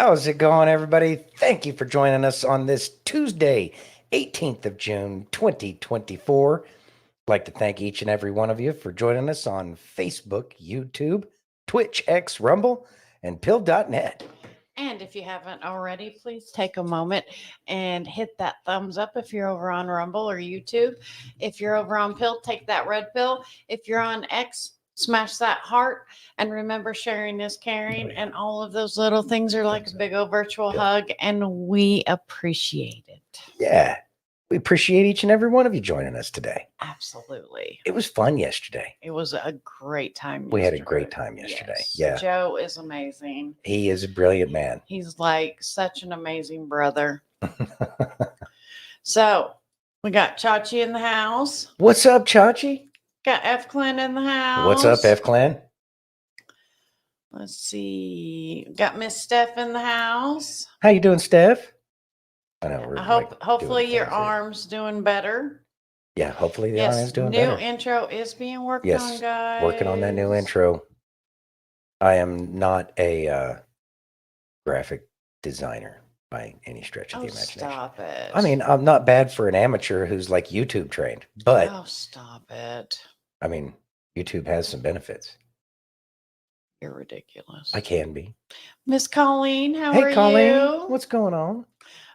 How's it going, everybody? Thank you for joining us on this Tuesday, 18th of June, 2024. I'd like to thank each and every one of you for joining us on Facebook, YouTube, Twitch, X, Rumble, and Pill.net. And if you haven't already, please take a moment and hit that thumbs up if you're over on Rumble or YouTube. If you're over on Pill, take that red pill. If you're on X, smash that heart. And remember, sharing is caring. And all of those little things are like a big old virtual hug. And we appreciate it. Yeah. We appreciate each and every one of you joining us today. Absolutely. It was fun yesterday. It was a great time. We had a great time yesterday. Yes. Yeah. Joe is amazing. He is a brilliant man. He's like such an amazing brother. So we got Chachi in the house. What's up, Chachi? Got F Clan in the house. What's up, F Clan? Let's see. Got Miss Steph in the house. How you doing, Steph? I know. Hopefully your arm's doing better. Yeah, hopefully the arm is doing better. New intro is being worked on, guys. Working on that new intro. I am not a graphic designer by any stretch of the imagination. Stop it. I mean, I'm not bad for an amateur who's like YouTube trained, but stop it. I mean, YouTube has some benefits. You're ridiculous. I can be. Miss Colleen, how are you? Hey, Colleen, what's going on?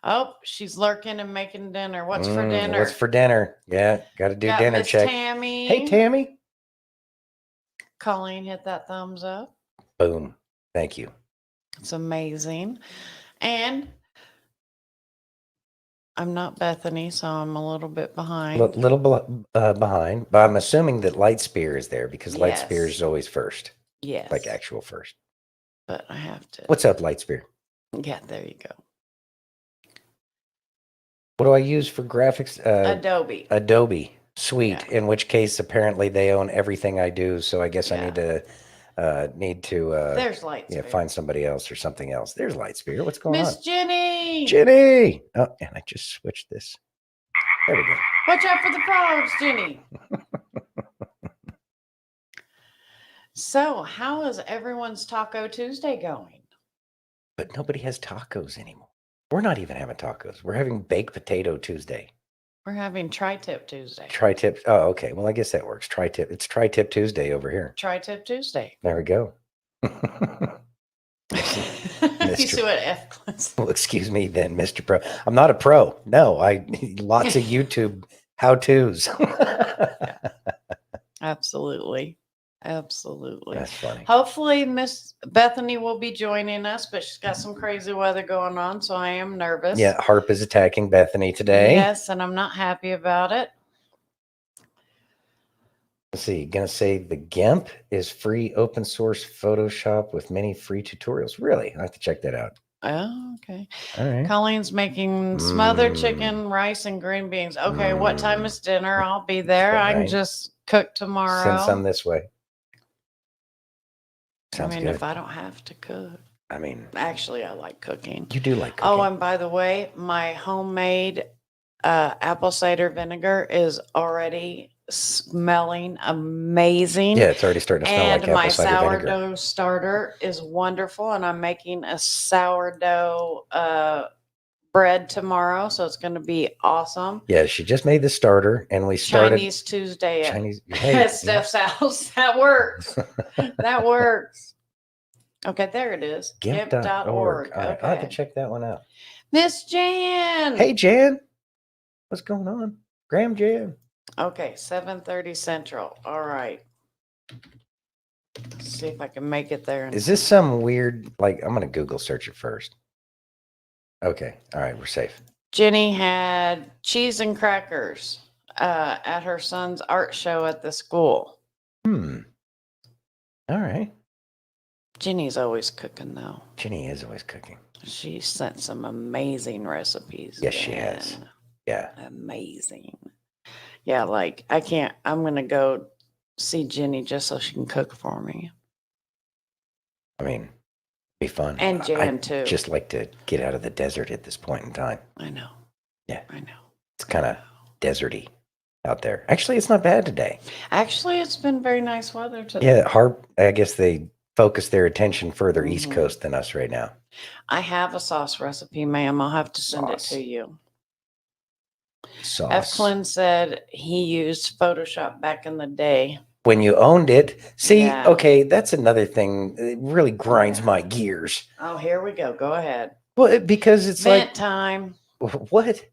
Oh, she's lurking and making dinner. What's for dinner? What's for dinner? Yeah, got to do dinner Miss check. Tammy. Hey, Tammy. Colleen, hit that thumbs up. Boom. Thank you. It's amazing. And I'm not Bethany, so I'm a little bit behind. Behind, but I'm assuming that Light Spear is there because Light Spear is always first. Yes. Like actual first. But I have to. What's up, Light Spear? Yeah, there you go. What do I use for graphics? Adobe. Adobe. Sweet. Yeah. In which case, apparently, they own everything I do. So I guess I need to. There's Light Spear. Yeah, find somebody else or something else. There's Light Spear. What's going on? Miss Jenny. Jenny. Oh, and I just switched this. There we go. Watch out for the frogs, Jenny. So, how is everyone's Taco Tuesday going? But nobody has tacos anymore. We're not even having tacos. We're having baked potato Tuesday. We're having Tri-Tip Tuesday. Tri-Tip. Oh, okay. Well, I guess that works. Tri-Tip. It's Tri-Tip Tuesday over here. Tri-Tip Tuesday. There we go. You see what F Class? Well, excuse me then, Mr. Pro. I'm not a pro. No, lots of YouTube how-tos. Absolutely. Absolutely. That's funny. Hopefully Miss Bethany will be joining us, but she's got some crazy weather going on, so I am nervous. Yeah, Harp is attacking Bethany today. Yes, and I'm not happy about it. Let's see, gonna say the GIMP is free open source Photoshop with many free tutorials. Really? I have to check that out. Oh, okay. All right. Colleen's making smothered chicken, rice, and green beans. Okay, what time is dinner? I'll be there. I can just cook tomorrow. Send some this way. Sounds good. If I don't have to cook. Actually, I like cooking. You do like cooking. Oh, and by the way, my homemade apple cider vinegar is already smelling amazing. Yeah, it's already starting to smell like apple cider vinegar. And my sourdough starter is wonderful, and I'm making a sourdough bread tomorrow, so it's going to be awesome. Yeah, she just made the starter, and we started Chinese Tuesday hey, at Steph's house. That works. That works. Okay, there it is. GIMP.org. All right, I'll have to check that one out. Miss Jan. Hey, Jan. What's going on? Graham Jan. Okay, 7:30 Central. All right. Let's see if I can make it there. Is this some weird, I'm going to Google search it first. Okay. All right. We're safe. Jenny had cheese and crackers at her son's art show at the school. All right. Jenny's always cooking, though. Jenny is always cooking. She sent some amazing recipes. Yes, she has. Yeah. Amazing. Yeah, I'm going to go see Jenny just so she can cook for me. Be fun. And Jan, too. Just like to get out of the desert at this point in time. I know. Yeah. I know. It's kind of deserty out there. Actually, it's not bad today. Actually, it's been very nice weather today. Yeah, Harp, I guess they focus their attention further East Mhm. Coast than us right now. I have a sauce recipe, ma'am. I'll have to send it Sauce. to you. F. Sauce. Clint said he used Photoshop back in the day. When you owned it. See, Yeah. okay, that's another thing. It really grinds my gears. Oh, here we go. Go ahead. Well, because it's Vent time. like, what?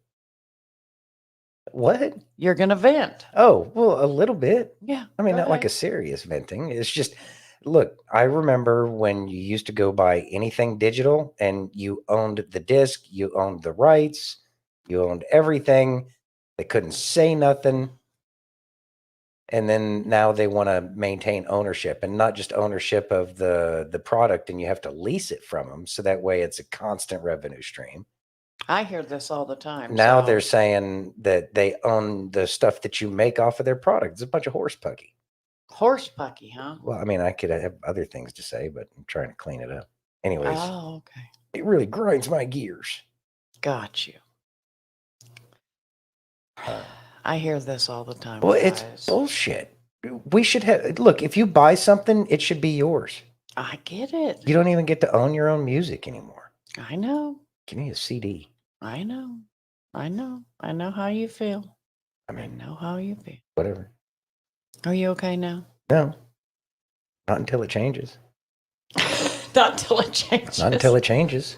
What? You're going to vent. Oh, well, a little bit. Yeah. I mean, go not like a ahead. serious venting. It's just, look, I remember when you used to go buy anything digital and you owned the disc, you owned the rights, you owned everything. They couldn't say nothing. And then now they want to maintain ownership, and not just ownership of the product, and you have to lease it from them. So that way it's a constant revenue stream. I hear this all the time. Now so- they're saying that they own the stuff that you make off of their product. It's a bunch of horse pucky. Horse pucky, huh? Well, I mean, I could have other things to say, but I'm trying to clean it up. Anyways, Oh, okay. it really grinds my gears. Got you. I hear this all the time. Well, it's guys. bullshit. We should have, look, if you buy something, it should be yours. I get it. You don't even get to own your own music anymore. I know. Give me a CD. I know. I know. I know how you feel. I I mean, know how you feel. whatever. Are you okay now? No, not until it changes. Not until it changes. Not until it changes.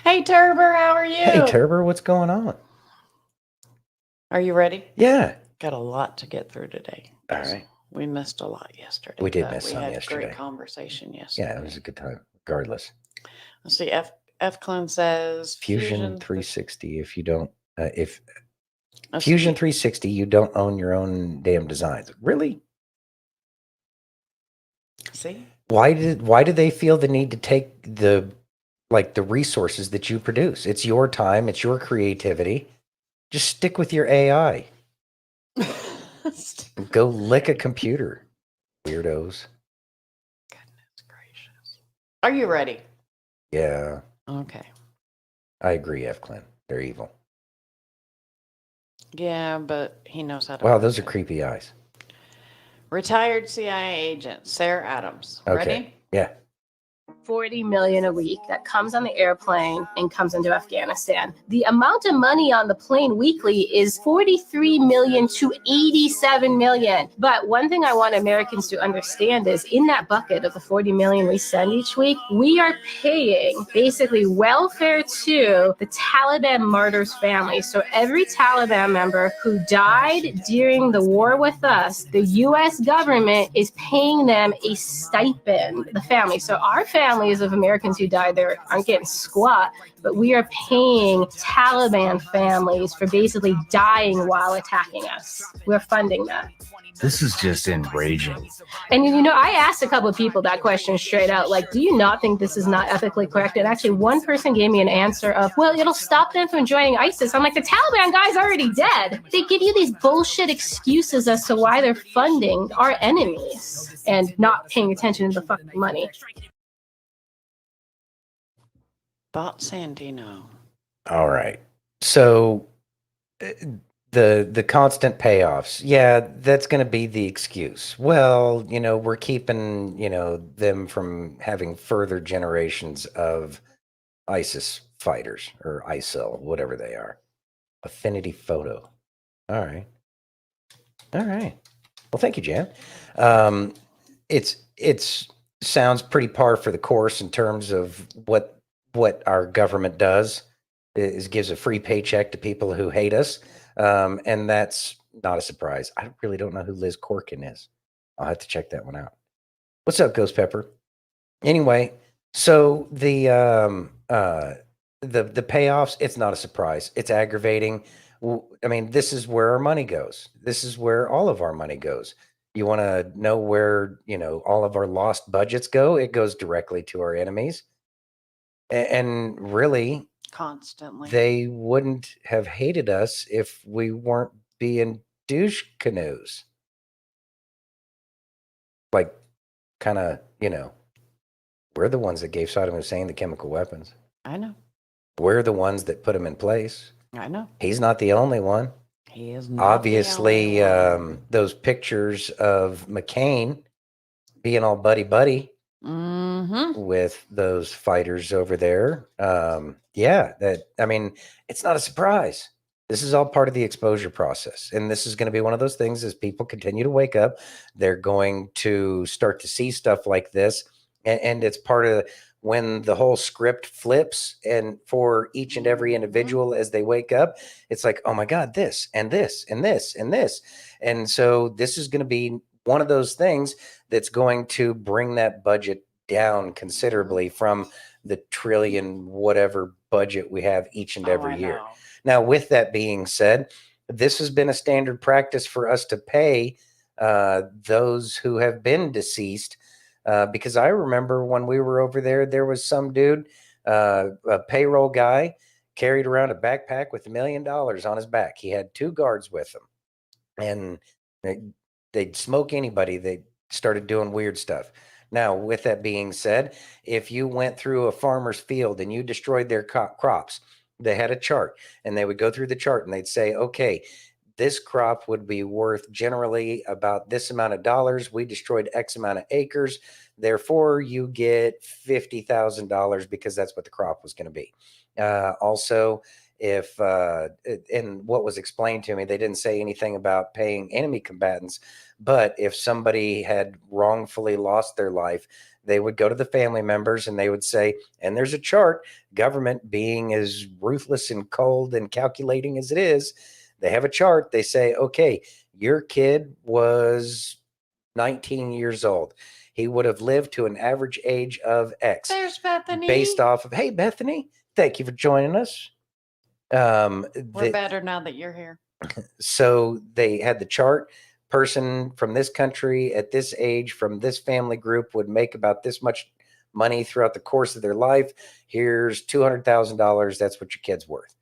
Hey, Turber, how are you? Hey, Turber, what's going on? Are you ready? Yeah. Got a lot to get through today. All right. We missed a lot yesterday. We did but miss we some had yesterday. Great conversation yesterday. Yeah, it was a good time, regardless. Let's see. F. Clone says Fusion 360. If you don't, if Let's Fusion see. 360, you don't own your own damn designs. Really? See? Why did they feel the need to take the resources that you produce? It's your time, it's your creativity. Just stick with your AI. Go lick a computer, weirdos. Goodness gracious. Are you ready? Yeah, Okay. I agree, F. Clint. They're evil. Yeah, but he knows how to. Wow, work those are it. creepy eyes. Retired CIA agent Sarah Adams. Okay. Ready? Yeah. 40 million a week that comes on the airplane and comes into Afghanistan. The amount of money on the plane weekly is 43 million to 87 million. But one thing I want Americans to understand is in that bucket of the 40 million we send each week, we are paying basically welfare to the Taliban martyrs' families. So every Taliban member who died during the war with us, the US government is paying them a stipend, the family. So our families of Americans who died there aren't getting squat, but we are paying Taliban families for basically dying while attacking us. We're funding that. This is just enraging. And you know, I asked a couple of people that question straight out, like, do you not think this is not ethically correct? And actually one person gave me an answer of, well, it'll stop them from joining ISIS. I'm like, the Taliban guy's already dead. They give you these bullshit excuses as to why they're funding our enemies and not paying attention to the fucking money. Bot Sandino. All right. So the constant payoffs, yeah, that's going to be the excuse. Well, we're keeping, them from having further generations of ISIS fighters or ISIL, whatever they are. Affinity Photo. All right. All right. Well, thank you, Jan. It's sounds pretty par for the course in terms of what our government does is gives a free paycheck to people who hate us. And that's not a surprise. I really don't know who Liz Corkin is. I'll have to check that one out. What's up, Ghost Pepper? Anyway, so the payoffs, it's not a surprise. It's aggravating. I mean, this is where our money goes. This is where all of our money goes. You want to know where, all of our lost budgets go? It goes directly to our enemies. And really, Constantly. they wouldn't have hated us if we weren't being douche canoes. Like, kind of, we're the ones that gave Saddam Hussein the chemical weapons. I know. We're the ones that put him in place. I know. He's not the only one. He is not Obviously, the only one. those pictures of McCain being all buddy-buddy Mm-hmm. with those fighters over there. Yeah, it's not a surprise. This is all part of the exposure process. And this is going to be one of those things as people continue to wake up, they're going to start to see stuff like this. And it's part of when the whole script flips, and for each and every individual as they wake up, it's like, oh my God, this and this and this and this. And so this is going to be one of those things that's going to bring that budget down considerably from the trillion whatever budget we have each and every year. Now, with that being said, this has been a standard practice for us to pay those who have been deceased, because I remember when we were over there, there was some dude, a payroll guy, carried around a backpack with $1 million on his back. He had 2 guards with him, and they'd smoke anybody. They started doing weird stuff. Now, with that being said, if you went through a farmer's field and you destroyed their crops, they had a chart, and they would go through the chart and they'd say, okay, this crop would be worth generally about this amount of dollars. We destroyed X amount of acres. Therefore, you get $50,000 because that's what the crop was going to be. Also, if and what was explained to me, they didn't say anything about paying enemy combatants, but if somebody had wrongfully lost their life, they would go to the family members and they would say, and there's a chart, government being as ruthless and cold and calculating as it is, they have a chart. They say, okay, your kid was 19 years old. He would have lived to an average age of X. There's Bethany. Based off of, hey, Bethany, thank you for joining us. We're better now that you're here. So they had the chart. Person from this country at this age from this family group would make about this much money throughout the course of their life. Here's $200,000. That's what your kid's worth.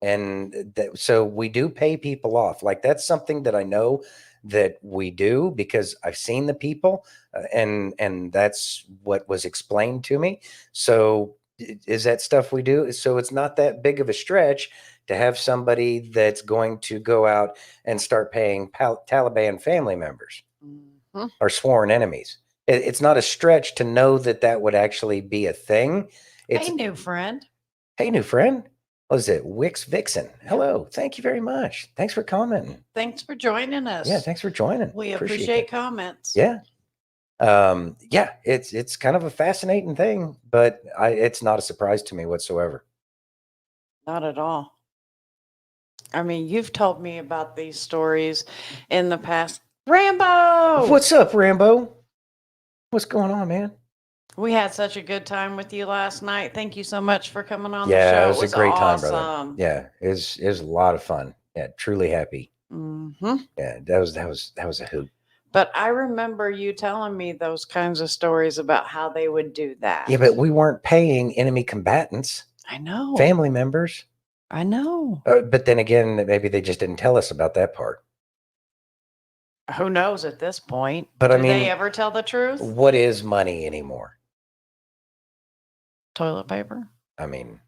And so we do pay people off. Like, that's something that I know that we do because I've seen the people, and that's what was explained to me. So is that stuff we do? So it's not that big of a stretch to have somebody that's going to go out and start paying Taliban family members or sworn enemies. It's not a stretch to know that that would actually be a thing. It's, hey, new friend. Hey, new friend. What is it? Wix Vixen. Hello. Thank you very much. Thanks for commenting. Thanks for joining us. Yeah, thanks for joining. We appreciate comments. Yeah. Yeah, it's kind of a fascinating thing, but it's not a surprise to me whatsoever. Not at all. I mean, you've told me about these stories in the past. Rambo! What's up, Rambo? What's going on, man? We had such a good time with you last night. Thank you so much for coming on the show. Yeah, it was a great time, brother. Awesome. Yeah, it was a lot of fun. Yeah, truly happy. Mm-hmm. Yeah, that was a hoot. But I remember you telling me those kinds of stories about how they would do that. Yeah, but we weren't paying enemy combatants. I know. Family members. I know. But then again, maybe they just didn't tell us about that part. Who knows at this point? But do I mean, they ever tell the truth? What is money anymore? Toilet paper? I mean,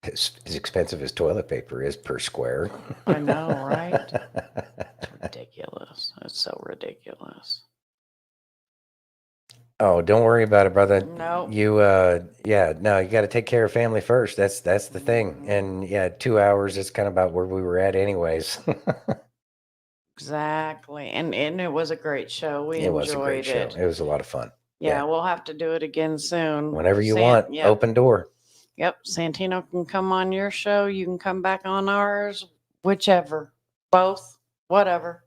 as expensive as toilet paper is per square. I know, right? It's ridiculous. It's so ridiculous. Oh, don't worry about it, brother. No. You you got to take care of family first. That's the thing. And yeah, 2 hours is kind of about where we were at anyways. Exactly. And it was a great show. We It was a great show. enjoyed it. It was a lot of fun. Yeah, yeah. we'll have to do it again soon. Whenever you want, Yep. open door. Yep. Santino can come on your show. You can come back on ours. Whichever. Both. Whatever.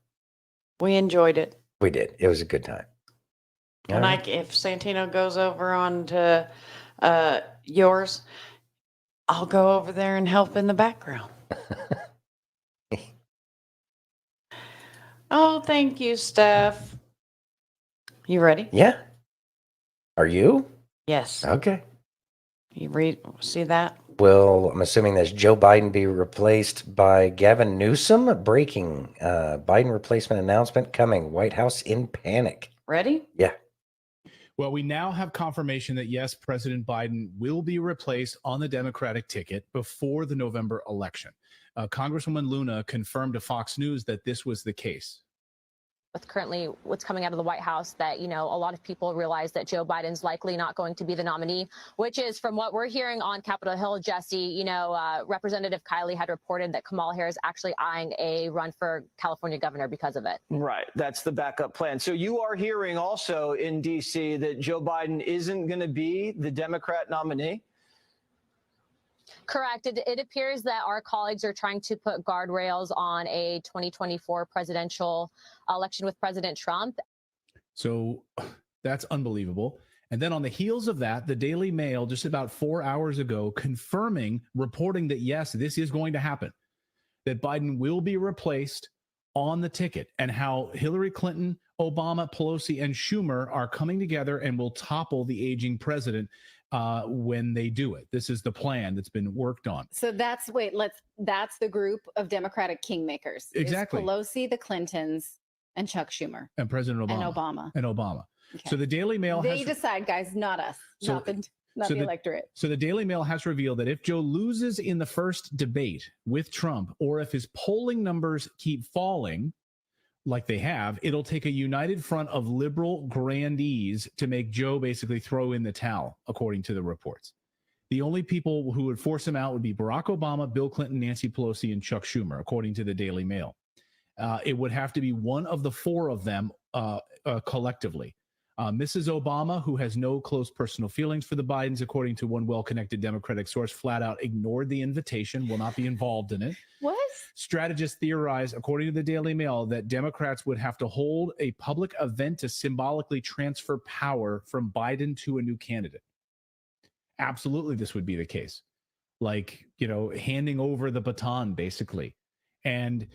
We enjoyed it. We did. It was a good time. And All right. if Santino goes over on to yours, I'll go over there and help in the background. Oh, thank you, Steph. You ready? Yeah. Are you? Yes. Okay. You see that? Well, I'm assuming that's Joe Biden be replaced by Gavin Newsom. Breaking Biden replacement announcement coming. White House in panic. Ready? Yeah. Well, we now have confirmation that, yes, President Biden will be replaced on the Democratic ticket before the November election. Congresswoman Luna confirmed to Fox News that this was the case. currently what's coming out of the White House that, a lot of people realize that Joe Biden's likely not going to be the nominee, which is from what we're hearing on Capitol Hill, Jesse, Representative Kiley had reported that Kamala Harris actually eyeing a run for California governor because of it. Right. That's the backup plan. So you are hearing also in D.C. that Joe Biden isn't going to be the Democrat nominee? Correct. It appears that our colleagues are trying to put guardrails on a 2024 presidential election with President Trump. So that's unbelievable. And then on the heels of that, the Daily Mail just about 4 hours ago reporting that, yes, this is going to happen, that Biden will be replaced on the ticket, and how Hillary Clinton, Obama, Pelosi, and Schumer are coming together and will topple the aging president when they do it. This is the plan that's been worked on. So that's the group of Democratic kingmakers. Exactly. It's Pelosi, the Clintons, and Chuck Schumer. And President Obama. And Obama. Okay. So the Daily Mail They decide, guys, not us, not the electorate. So the Daily Mail has revealed that if Joe loses in the first debate with Trump, or if his polling numbers keep falling like they have, it'll take a united front of liberal grandees to make Joe basically throw in the towel, according to the reports. The only people who would force him out would be Barack Obama, Bill Clinton, Nancy Pelosi, and Chuck Schumer, according to the Daily Mail. It would have to be one of the four of them collectively. Mrs. Obama, who has no close personal feelings for the Bidens, according to one well-connected Democratic source, flat out ignored the invitation, will not be involved in it. What? Strategists theorize, according to the Daily Mail, that Democrats would have to hold a public event to symbolically transfer power from Biden to a new candidate. Absolutely, this would be the case. Like, handing over the baton, basically. And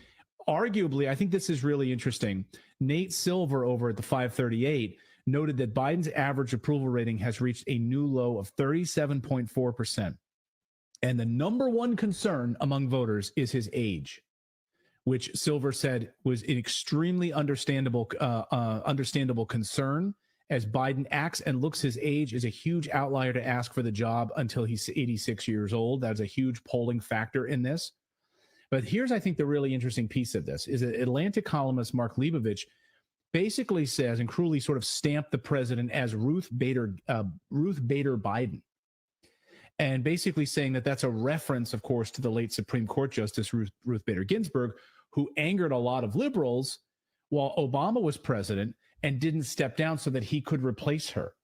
arguably, I think this is really interesting. Nate Silver over at the 538 noted that Biden's average approval rating has reached a new low of 37.4%. And the number one concern among voters is his age, which Silver said was an extremely understandable concern, as Biden acts and looks his age is a huge outlier to ask for the job until he's 86 years old. That's a huge polling factor in this. But here's, I think, the really interesting piece of this is that Atlantic columnist Mark Leibovich basically says and cruelly sort of stamped the president as Ruth Bader Biden. And basically saying that that's a reference, of course, to the late Supreme Court Justice Ruth Bader Ginsburg, who angered a lot of liberals while Obama was president and didn't step down so that he could replace her.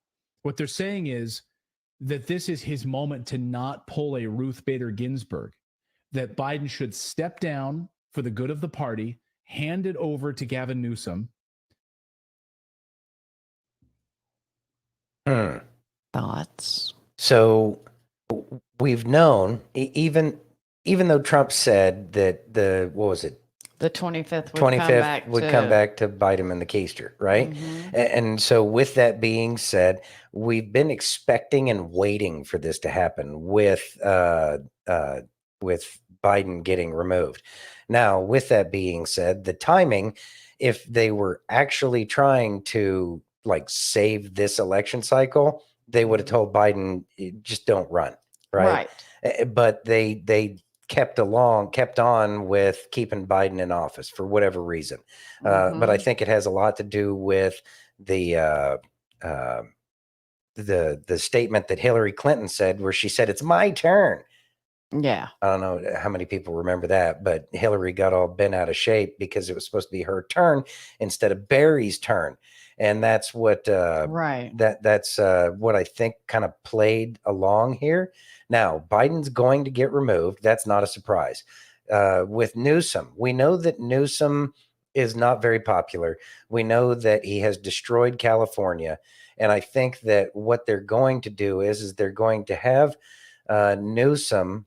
What they're saying is that this is his moment to not pull a Ruth Bader Ginsburg, that Biden should step down for the good of the party, hand it over to Gavin Newsom. Thoughts? So we've known, even though Trump said that the 25th would come back to bite him in the keister, right? Mhm. And so with that being said, we've been expecting and waiting for this to happen with Biden getting removed. Now, with that being said, the timing, if they were actually trying to save this election cycle, they would have told Biden, just don't run, right? But they kept on with keeping Biden in office for whatever reason. But I think it has a lot to do with the statement that Hillary Clinton said, where she said, "It's my turn." Yeah. I don't know how many people remember that, but Hillary got all bent out of shape because it was supposed to be her turn instead of Barry's turn. And that's what that's what I think kind of played along here. Now, Biden's going to get removed. That's not a surprise. With Newsom, we know that Newsom is not very popular. We know that he has destroyed California. And I think that what they're going to do is they're going to have Newsom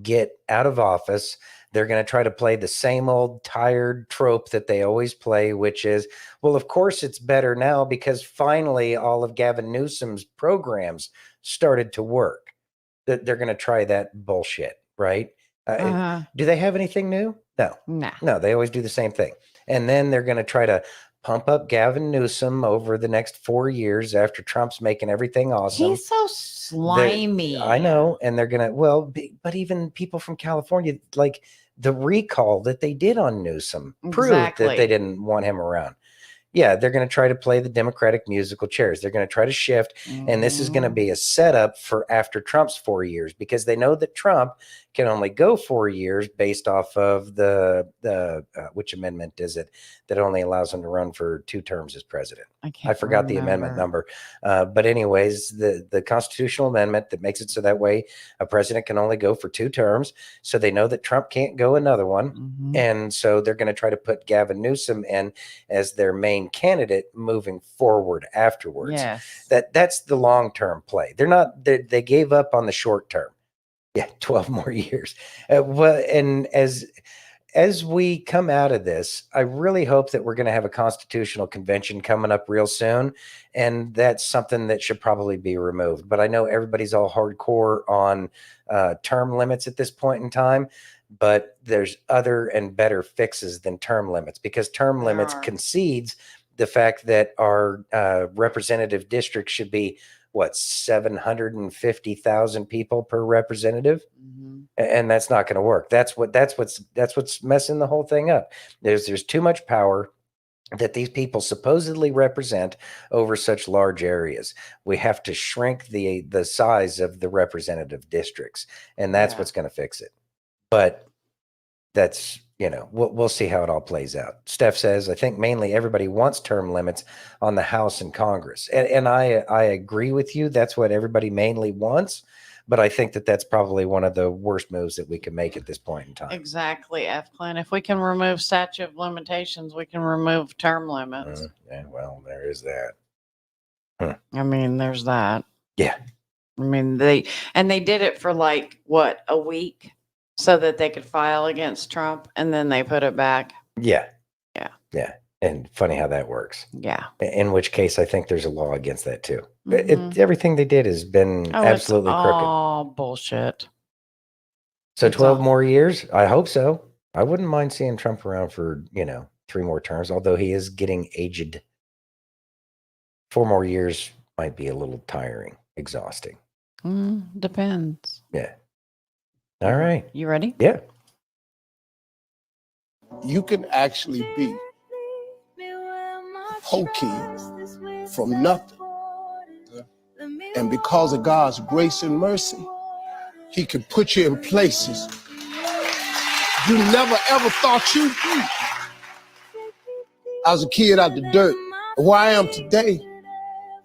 get out of office. They're going to try to play the same old tired trope that they always play, which is, well, of course it's better now because finally all of Gavin Newsom's programs started to work. That they're going to try that bullshit, right? Do they have anything new? No, they always do the same thing. And then they're going to try to pump up Gavin Newsom over the next 4 years after Trump's making everything awesome. He's so slimy. I know. And they're going to, but even people from California, the recall that they did on Newsom proved that Exactly. they didn't want him around. Yeah, they're going to try to play the Democratic musical chairs. They're going to try to shift, and this is going to be a setup for after Trump's 4 years, because they know that Trump can only go 4 years based off of the which amendment is it that only allows him to run for 2 terms as president? I forgot the amendment number, but anyways, the constitutional amendment that makes it so that way a president can only go for 2 terms. So they know that Trump can't go another one, Mhm. and so they're going to try to put Gavin Newsom in as their main candidate moving forward afterwards. Yes. That's the long-term play. They're not, they gave up on the short term. Yeah, 12 more years. Well, and as we come out of this, I really hope that we're going to have a constitutional convention coming up real soon, and that's something that should probably be removed. But I know everybody's all hardcore on term limits at this point in time, but there's other and better fixes than term limits, because term There limits are. concedes the fact that our representative district should be what, 750,000 people per representative, Mhm. and that's not going to work. That's what's messing the whole thing up. There's too much power that these people supposedly represent over such large areas. We have to shrink the size of the representative districts, and that's Yeah. what's going to fix it. But that's, we'll see how it all plays out. Steph says, I think mainly everybody wants term limits on the House and Congress. And I agree with you. That's what everybody mainly wants. But I think that that's probably one of the worst moves that we can make at this point in time. Exactly, F. Clint. If we can remove statute of limitations, we can remove term limits. Yeah, well, there is that. I mean, there's that. Yeah. I mean, they did it for like what, a week, so that they could file against Trump, and then they put it back. Yeah. Yeah. Yeah. And funny how that works. Yeah. In which case, I think there's a law against that too. Mhm. Everything they did has been absolutely it's crooked. all bullshit. So it's 12 all- more years? I hope so. I wouldn't mind seeing Trump around for, 3 more terms, although he is getting aged. 4 more years might be a little tiring, exhausting. Depends. Yeah. All right. You ready? Yeah. You can actually be hokey from nothing. And because of God's grace and mercy, He can put you in places you never ever thought you'd be. I was a kid out the dirt. And where I am today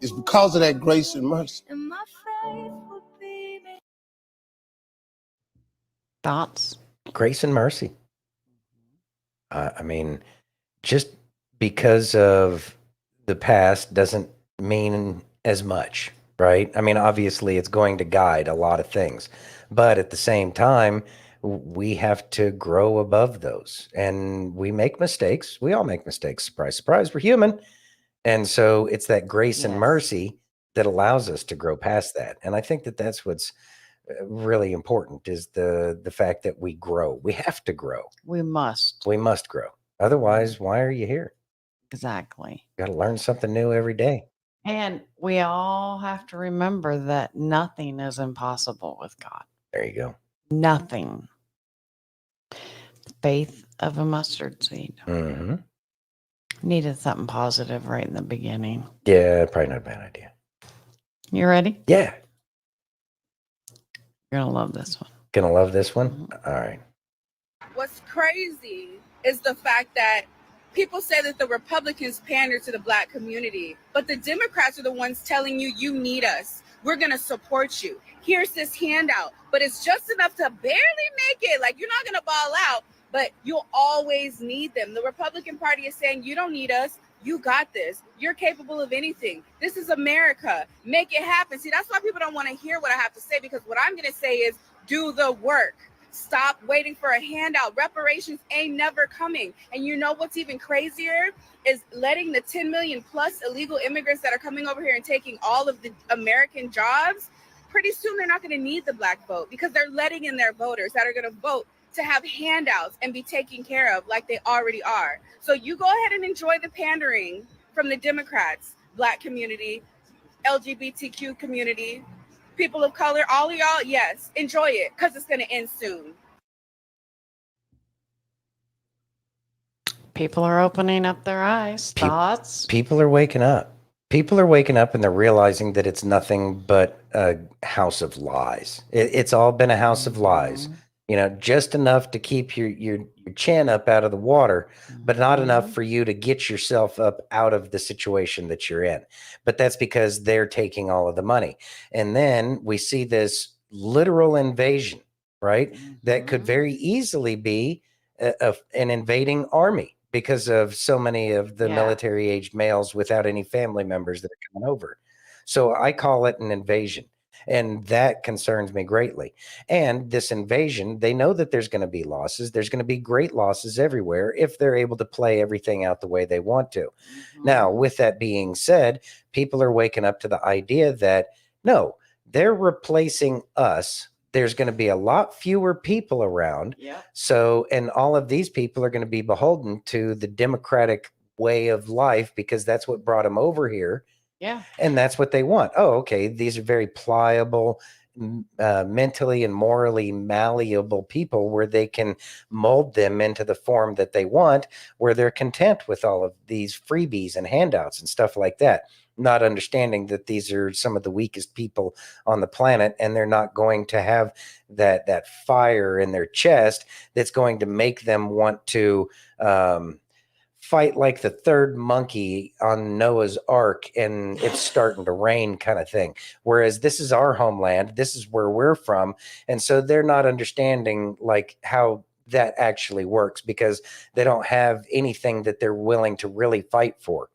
is because of that grace and mercy. Thoughts? Grace and mercy. I mean, just because of the past doesn't mean as much, right? I mean, obviously it's going to guide a lot of things, but at the same time, we have to grow above those, and we make mistakes. We all make mistakes. Surprise, surprise, we're human. And so it's that grace and Yes. mercy that allows us to grow past that. And I think that that's what's really important, is the fact that we grow. We have to grow. We must. We must grow. Otherwise, why are you here? Exactly. You got to learn something new every day. And we all have to remember that nothing is impossible with God. There you go. Nothing. Faith of a mustard seed. Mm-hmm. Needed something positive right in the beginning. Yeah, probably not a bad idea. You ready? Yeah. You're going to love this one. Gonna love this one. All right. What's crazy is the fact that people say that the Republicans pander to the Black community, but the Democrats are the ones telling you, you need us. We're going to support you. Here's this handout, but it's just enough to barely make it. Like, you're not going to ball out, but you'll always need them. The Republican Party is saying, you don't need us. You got this. You're capable of anything. This is America. Make it happen. See, that's why people don't want to hear what I have to say, because what I'm going to say is do the work. Stop waiting for a handout. Reparations ain't never coming. And you know what's even crazier is letting the 10 million plus illegal immigrants that are coming over here and taking all of the American jobs. Pretty soon they're not going to need the Black vote, because they're letting in their voters that are going to vote to have handouts and be taken care of like they already are. So you go ahead and enjoy the pandering from the Democrats, Black community, LGBTQ community, people of color, all of y'all. Yes, enjoy it, because it's going to end soon. People are opening up their eyes. Thoughts? People are waking up. People are waking up and they're realizing that it's nothing but a house of lies. It's all been a house of lies. You know, just enough to keep your chin up out of the water, but not enough for you to get yourself up out of the situation that you're in. But that's because they're taking all of the money. And then we see this literal invasion, right? That could very easily be an invading army because of so many of the military aged males without any family members that are coming over. So I call it an invasion. And that concerns me greatly. And this invasion, they know that there's going to be losses. There's going to be great losses everywhere if they're able to play everything out the way they want to. Now, with that being said, people are waking up to the idea that, no, they're replacing us. There's going to be a lot fewer people around. So, and all of these people are going to be beholden to the Democratic way of life because that's what brought them over here. And that's what they want. Oh, okay. These are very pliable, mentally and morally malleable people where they can mold them into the form that they want, where they're content with all of these freebies and handouts and stuff like that, not understanding that these are some of the weakest people on the planet, and they're not going to have that fire in their chest that's going to make them want to fight like the third monkey on Noah's Ark and it's starting to rain kind of thing. Whereas this is our homeland. This is where we're from. And so they're not understanding like how that actually works because they don't have anything that they're willing to really fight for.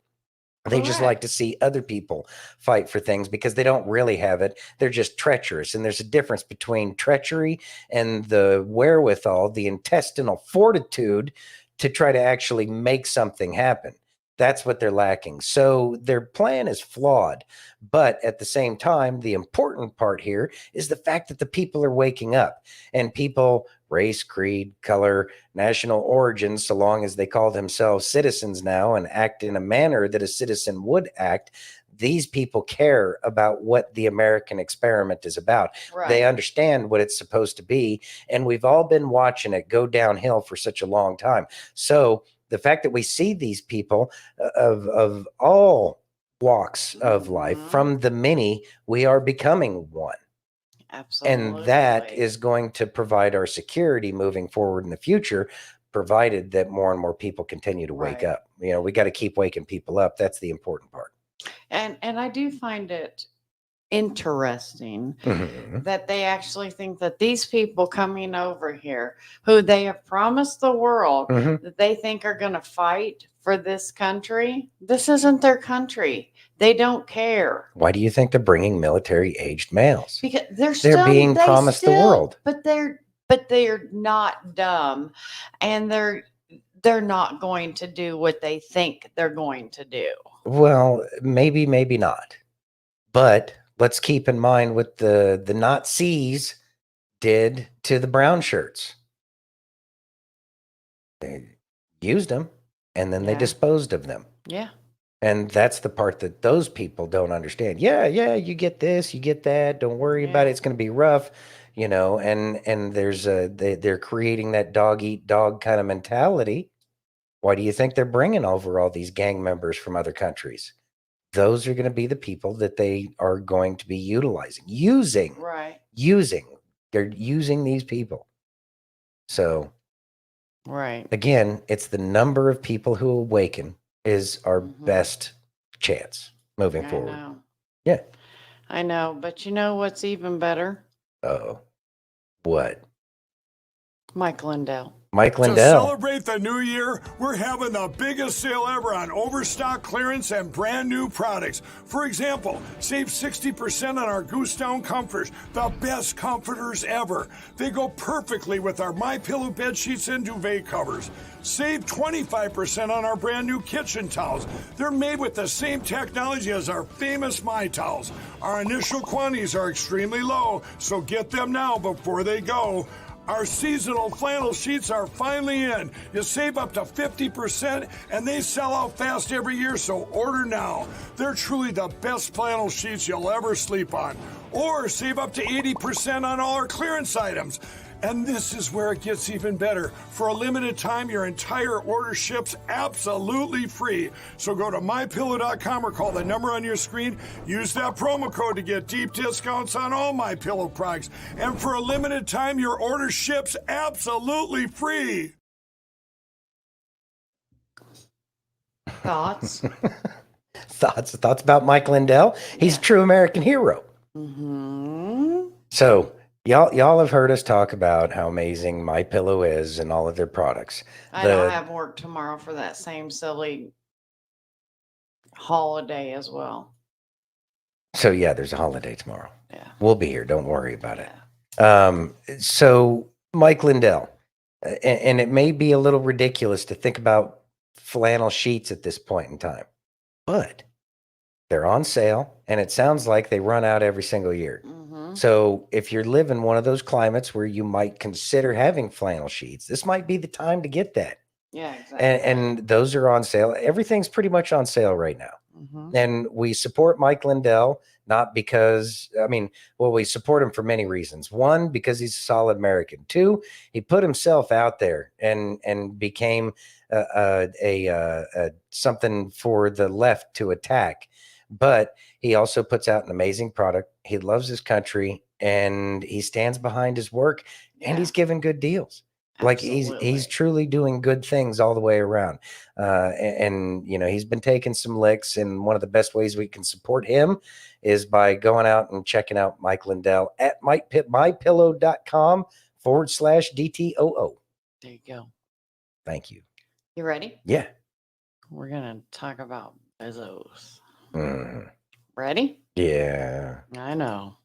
They just like to see other people fight for things because they don't really have it. They're just treacherous. And there's a difference between treachery and the wherewithal, the intestinal fortitude to try to actually make something happen. That's what they're lacking. So their plan is flawed. But at the same time, the important part here is the fact that the people are waking up, and people, race, creed, color, national origin, so long as they call themselves citizens now and act in a manner that a citizen would act, these people care about what the American experiment is about. They understand what it's supposed to be. And we've all been watching it go downhill for such a long time. So the fact that we see these people of all walks of life, from the many, we are becoming one. Absolutely. And that is going to provide our security moving forward in the future, provided that more and more people continue to wake up. You know, we got to keep waking people up. That's the important part. And I do find it interesting that they actually think that these people coming over here, who they have promised the world that they think are going to fight for this country, this isn't their country. They don't care. Why do you think they're bringing military-aged males? Because they're being promised the world. But they're not dumb, and they're not going to do what they think they're going to do. Well, maybe not. But let's keep in mind what the Nazis did to the brown shirts. They used them, and then they disposed of them. And that's the part that those people don't understand. Yeah, you get this, you get that. Don't worry about it. It's going to be rough, you know. And there's they're creating that dog eat dog kind of mentality. Why do you think they're bringing over all these gang members from other countries? Those are going to be the people that they are going to be using. They're using these people. So, again, it's the number of people who awaken is our best chance moving forward. I know, but you know what's even better? Oh, what? Mike Lindell. Mike To Lindell. celebrate the new year, we're having the biggest sale ever on overstock clearance and brand new products. For example, save 60% on our Goose Down comforters, the best comforters ever. They go perfectly with our MyPillow bed sheets and duvet covers. Save 25% on our brand new kitchen towels. They're made with the same technology as our famous My Towels. Our initial quantities are extremely low, so get them now before they go. Our seasonal flannel sheets are finally in. You save up to 50%, and they sell out fast every year, so order now. They're truly the best flannel sheets you'll ever sleep on. Or save up to 80% on all our clearance items. And this is where it gets even better. For a limited time, your entire order ships absolutely free. So go to mypillow.com or call the number on your screen. Use that promo code to get deep discounts on all MyPillow products. And for a limited time, your order ships absolutely free. Thoughts? Thoughts about Mike Lindell? He's a true American hero. Mm-hmm. So y'all have heard us talk about how amazing MyPillow is and all of their products. I don't have work tomorrow for that same silly holiday as well. So yeah, there's a holiday tomorrow. Yeah. We'll be here. Don't worry about it. So Mike Lindell, and it may be a little ridiculous to think about flannel sheets at this point in time, but they're on sale, and it sounds like they run out every single year. Mm-hmm. So if you live in one of those climates where you might consider having flannel sheets, this might be the time to get that. Yeah, exactly. And those are on sale. Everything's pretty much on sale right now. Mm-hmm. And we support Mike Lindell, not because, we support him for many reasons. One, because he's a solid American. Two, he put himself out there and became something for the left to attack. But he also puts out an amazing product. He loves his country, and he stands behind his work, and he's giving good deals. Like he's truly doing good things all the way around. And he's been taking some licks, and one of the best ways we can support him is by going out and checking out Mike Lindell at mypillow.com/DTOO. There you go. Thank you. You ready? Yeah. We're going to talk about Bezos. Mm. Ready? Yeah. I know.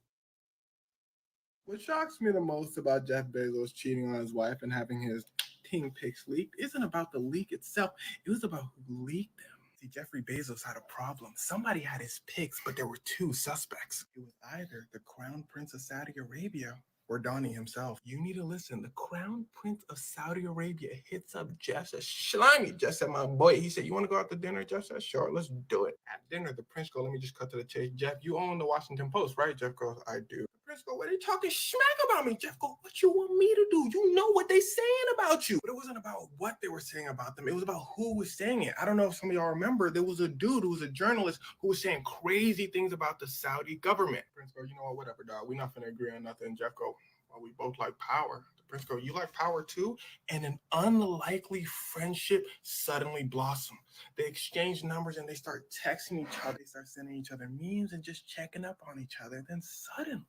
What shocks me the most about Jeff Bezos cheating on his wife and having his team pics leaked isn't about the leak itself. It was about who leaked them. See, Jeffrey Bezos had a problem. Somebody had his pics, but there were two suspects. It was either the Crown Prince of Saudi Arabia or Donnie himself. You need to listen. The Crown Prince of Saudi Arabia hits up Jeff, says, Slimy. Jeff said, my boy. He said, you want to go out to dinner? Jeff said, sure, let's do it. At dinner, the prince goes, let me just cut to the chase. Jeff, you own the Washington Post, right? Jeff goes, I do. The prince goes, well, they talking smack about me. Jeff goes, what you want me to do? You know what they saying about you. But it wasn't about what they were saying about them. It was about who was saying it. I don't know if some of y'all remember, there was a dude who was a journalist who was saying crazy things about the Saudi government. Prince goes, you know what, whatever, dog. We're not going to agree on nothing. Jeff goes, well, we both like power. The prince goes, you like power too? And an unlikely friendship suddenly blossomed. They exchange numbers and they start texting each other. They start sending each other memes and just checking up on each other. Then suddenly,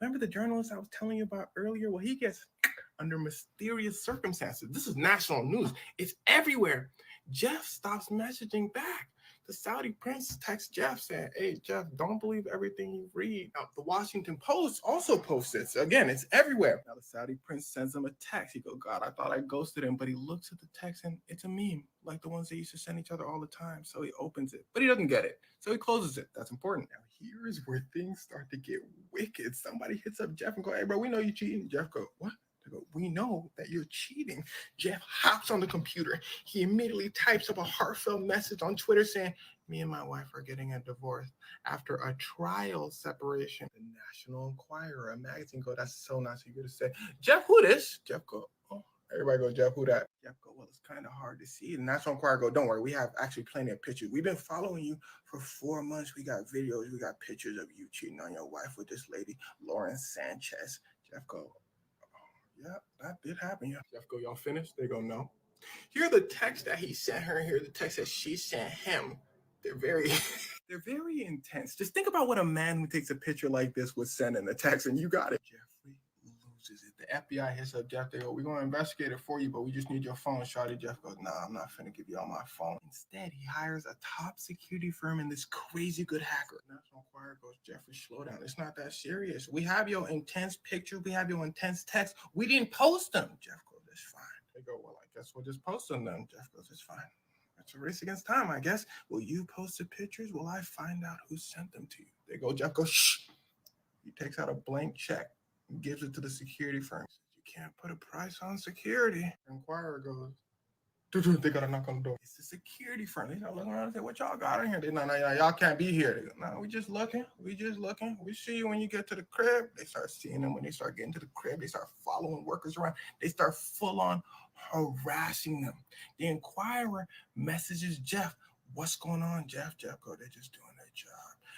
remember the journalist I was telling you about earlier? Well, he gets under mysterious circumstances. This is national news. It's everywhere. Jeff stops messaging back. The Saudi prince texts Jeff saying, hey, Jeff, don't believe everything you read. Now, the Washington Post also posts it. So again, it's everywhere. Now, the Saudi prince sends him a text. He goes, God, I thought I ghosted him. But he looks at the text and it's a meme, like the ones they used to send each other all the time. So he opens it, but he doesn't get it. So he closes it. That's important. Now, here is where things start to get wicked. Somebody hits up Jeff and go, hey, bro, we know you cheating. Jeff goes, what? They go, we know that you're cheating. Jeff hops on the computer. He immediately types up a heartfelt message on Twitter saying, me and my wife are getting a divorce after a trial separation. The National Enquirer, a magazine, go, that's so nice of you to say. Jeff, who this? Jeff go, oh, everybody go, Jeff, who that? Jeff go, well, it's kind of hard to see. The National Enquirer go, don't worry, we have actually plenty of pictures. We've been following you for 4 months. We got videos, we got pictures of you cheating on your wife with this lady, Lauren Sanchez. Jeff go, yeah, that did happen. Yeah. Jeff go, y'all finished? They go, no. Here are the texts that he sent her. Here are the texts that she sent him. They're very intense. Just think about what a man who takes a picture like this would send in a text, and you got it. Jeffrey loses it. The FBI hits up Jeff. They go, we're going to investigate it for you, but we just need your phone, shawty. Jeff goes, nah, I'm not finna give you all my phone. Instead, he hires a top security firm and this crazy good hacker. National Enquirer goes, Jeffrey, slow down. It's not that serious. We have your intense pictures. We have your intense text. We didn't post them. Jeff goes, it's fine. They go, well, I guess we'll just post them then. Jeff goes, it's fine. It's a race against time, I guess. Will you post the pictures? Will I find out who sent them to you? They go, Jeff goes, shh. He takes out a blank check and gives it to the security firm. You can't put a price on security. The Enquirer goes, They gotta knock on the door. It's a security firm. They start looking around and say, "What y'all got in here?" They, no, y'all can't be here. They go, "No, we just looking. We just looking. We see you when you get to the crib." They start seeing them when they start getting to the crib. They start following workers around. They start full on harassing them. The Inquirer messages Jeff, "What's going on, Jeff?" Jeff go, "They're just doing their job."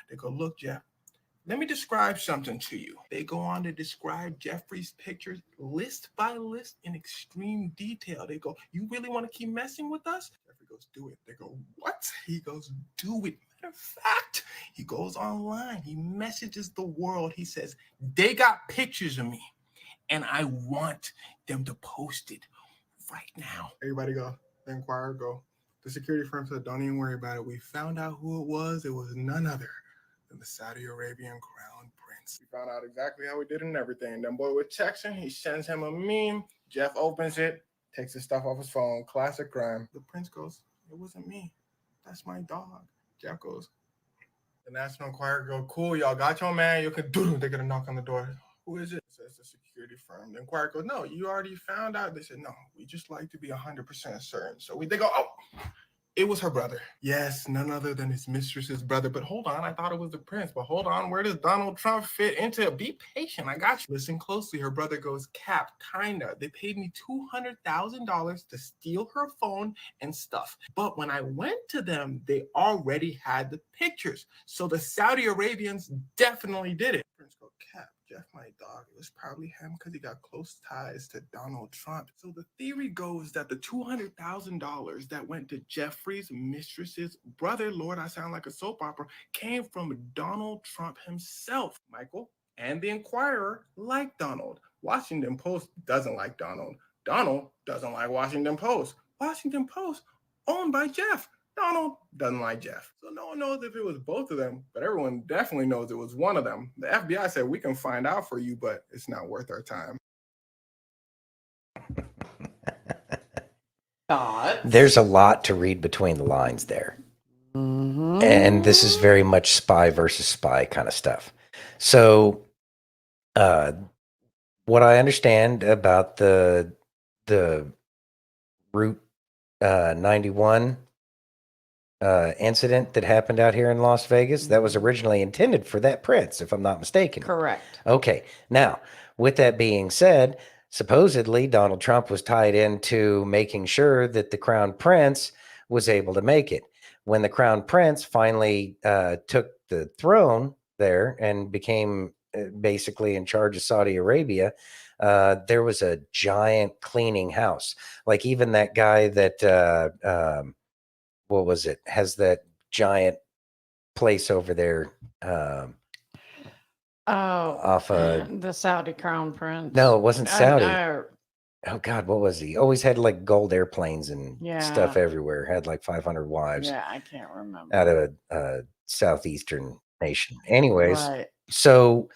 They go, "Look, Jeff, let me describe something to you." They go on to describe Jeffrey's pictures list by list in extreme detail. They go, "You really want to keep messing with us?" Jeffrey goes, "Do it." They go, "What?" He goes, "Do it." Matter of fact, he goes online. He messages the world. He says, "They got pictures of me and I want them to post it right now." Everybody go. The Inquirer go. The security firm said, "Don't even worry about it. We found out who it was. It was none other than the Saudi Arabian crown prince." We found out exactly how we did it and everything. Then boy with texting, he sends him a meme. Jeff opens it, takes his stuff off his phone. Classic crime. The prince goes, "It wasn't me. That's my dog." Jeff goes. The National Enquirer go, "Cool, y'all got your man. You can do. They're gonna knock on the door. Who is it?" It says the security firm. The Enquirer goes, "No, you already found out." They said, "No, we just like to be 100% certain." So they go, "Oh, it was her brother." Yes, none other than his mistress's brother. But hold on, I thought it was the prince. But hold on, where does Donald Trump fit into it? Be patient, I got you. Listen closely. Her brother goes, "Cap, kinda. They paid me $200,000 to steal her phone and stuff. But when I went to them, they already had the pictures. So the Saudi Arabians definitely did it." Prince goes, "Cap, Jeff, my dog, it was probably him because he got close ties to Donald Trump." So the theory goes that the $200,000 that went to Jeffrey's mistress's brother, Lord, I sound like a soap opera, came from Donald Trump himself. Michael and the Inquirer like Donald. Washington Post doesn't like Donald. Donald doesn't like Washington Post. Washington Post owned by Jeff. Donald doesn't like Jeff. So no one knows if it was both of them, but everyone definitely knows it was one of them. The FBI said, "We can find out for you, but it's not worth our time." There's a lot to read between the lines there. And this is very much spy versus spy kind of stuff. So, what I understand about the Route 91 incident that happened out here in Las Vegas, that was originally intended for that prince, if I'm not mistaken. Correct. Okay. Now, with that being said, supposedly Donald Trump was tied into making sure that the crown prince was able to make it. When the crown prince finally took the throne there and became basically in charge of Saudi Arabia, there was a giant cleaning house. Like even that guy that, what was it, has that giant place over there. Off the Saudi crown prince. No, it wasn't Saudi. I- Oh God, what was he? Always had like gold airplanes and stuff Yeah. everywhere. Had like 500 wives yeah, I can't remember. out of a southeastern nation. Anyways, Right. so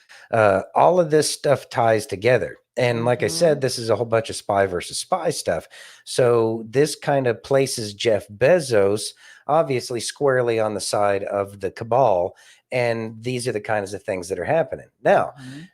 all of this stuff ties together. And like I Mhm. said, this is a whole bunch of spy versus spy stuff. So this kind of places Jeff Bezos obviously squarely on the side of the cabal. And these are the kinds of things that are happening. Now, Mhm.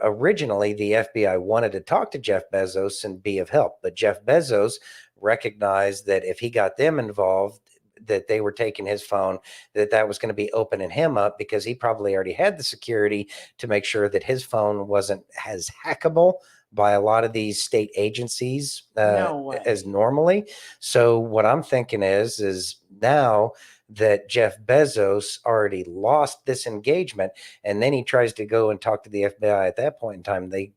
originally the FBI wanted to talk to Jeff Bezos and be of help, but Jeff Bezos recognized that if he got them involved, that they were taking his phone, that was going to be opening him up because he probably already had the security to make sure that his phone wasn't as hackable by a lot of these state agencies No way. as normally. So what I'm thinking is now that Jeff Bezos already lost this engagement, and then he tries to go and talk to the FBI at that point in time, they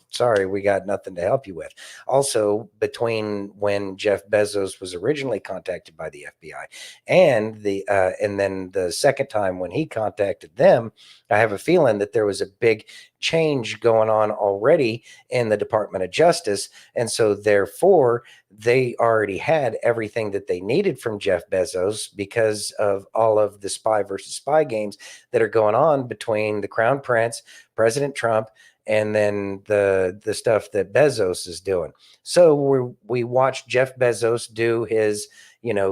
sorry, we got nothing to help you with. Also, between when Jeff Bezos was originally contacted by the FBI and then the second time when he contacted them, I have a feeling that there was a big change going on already in the Department of Justice. And so therefore, they already had everything that they needed from Jeff Bezos because of all of the spy versus spy games that are going on between the Crown Prince, President Trump, and then the stuff that Bezos is doing. So we watched Jeff Bezos do his,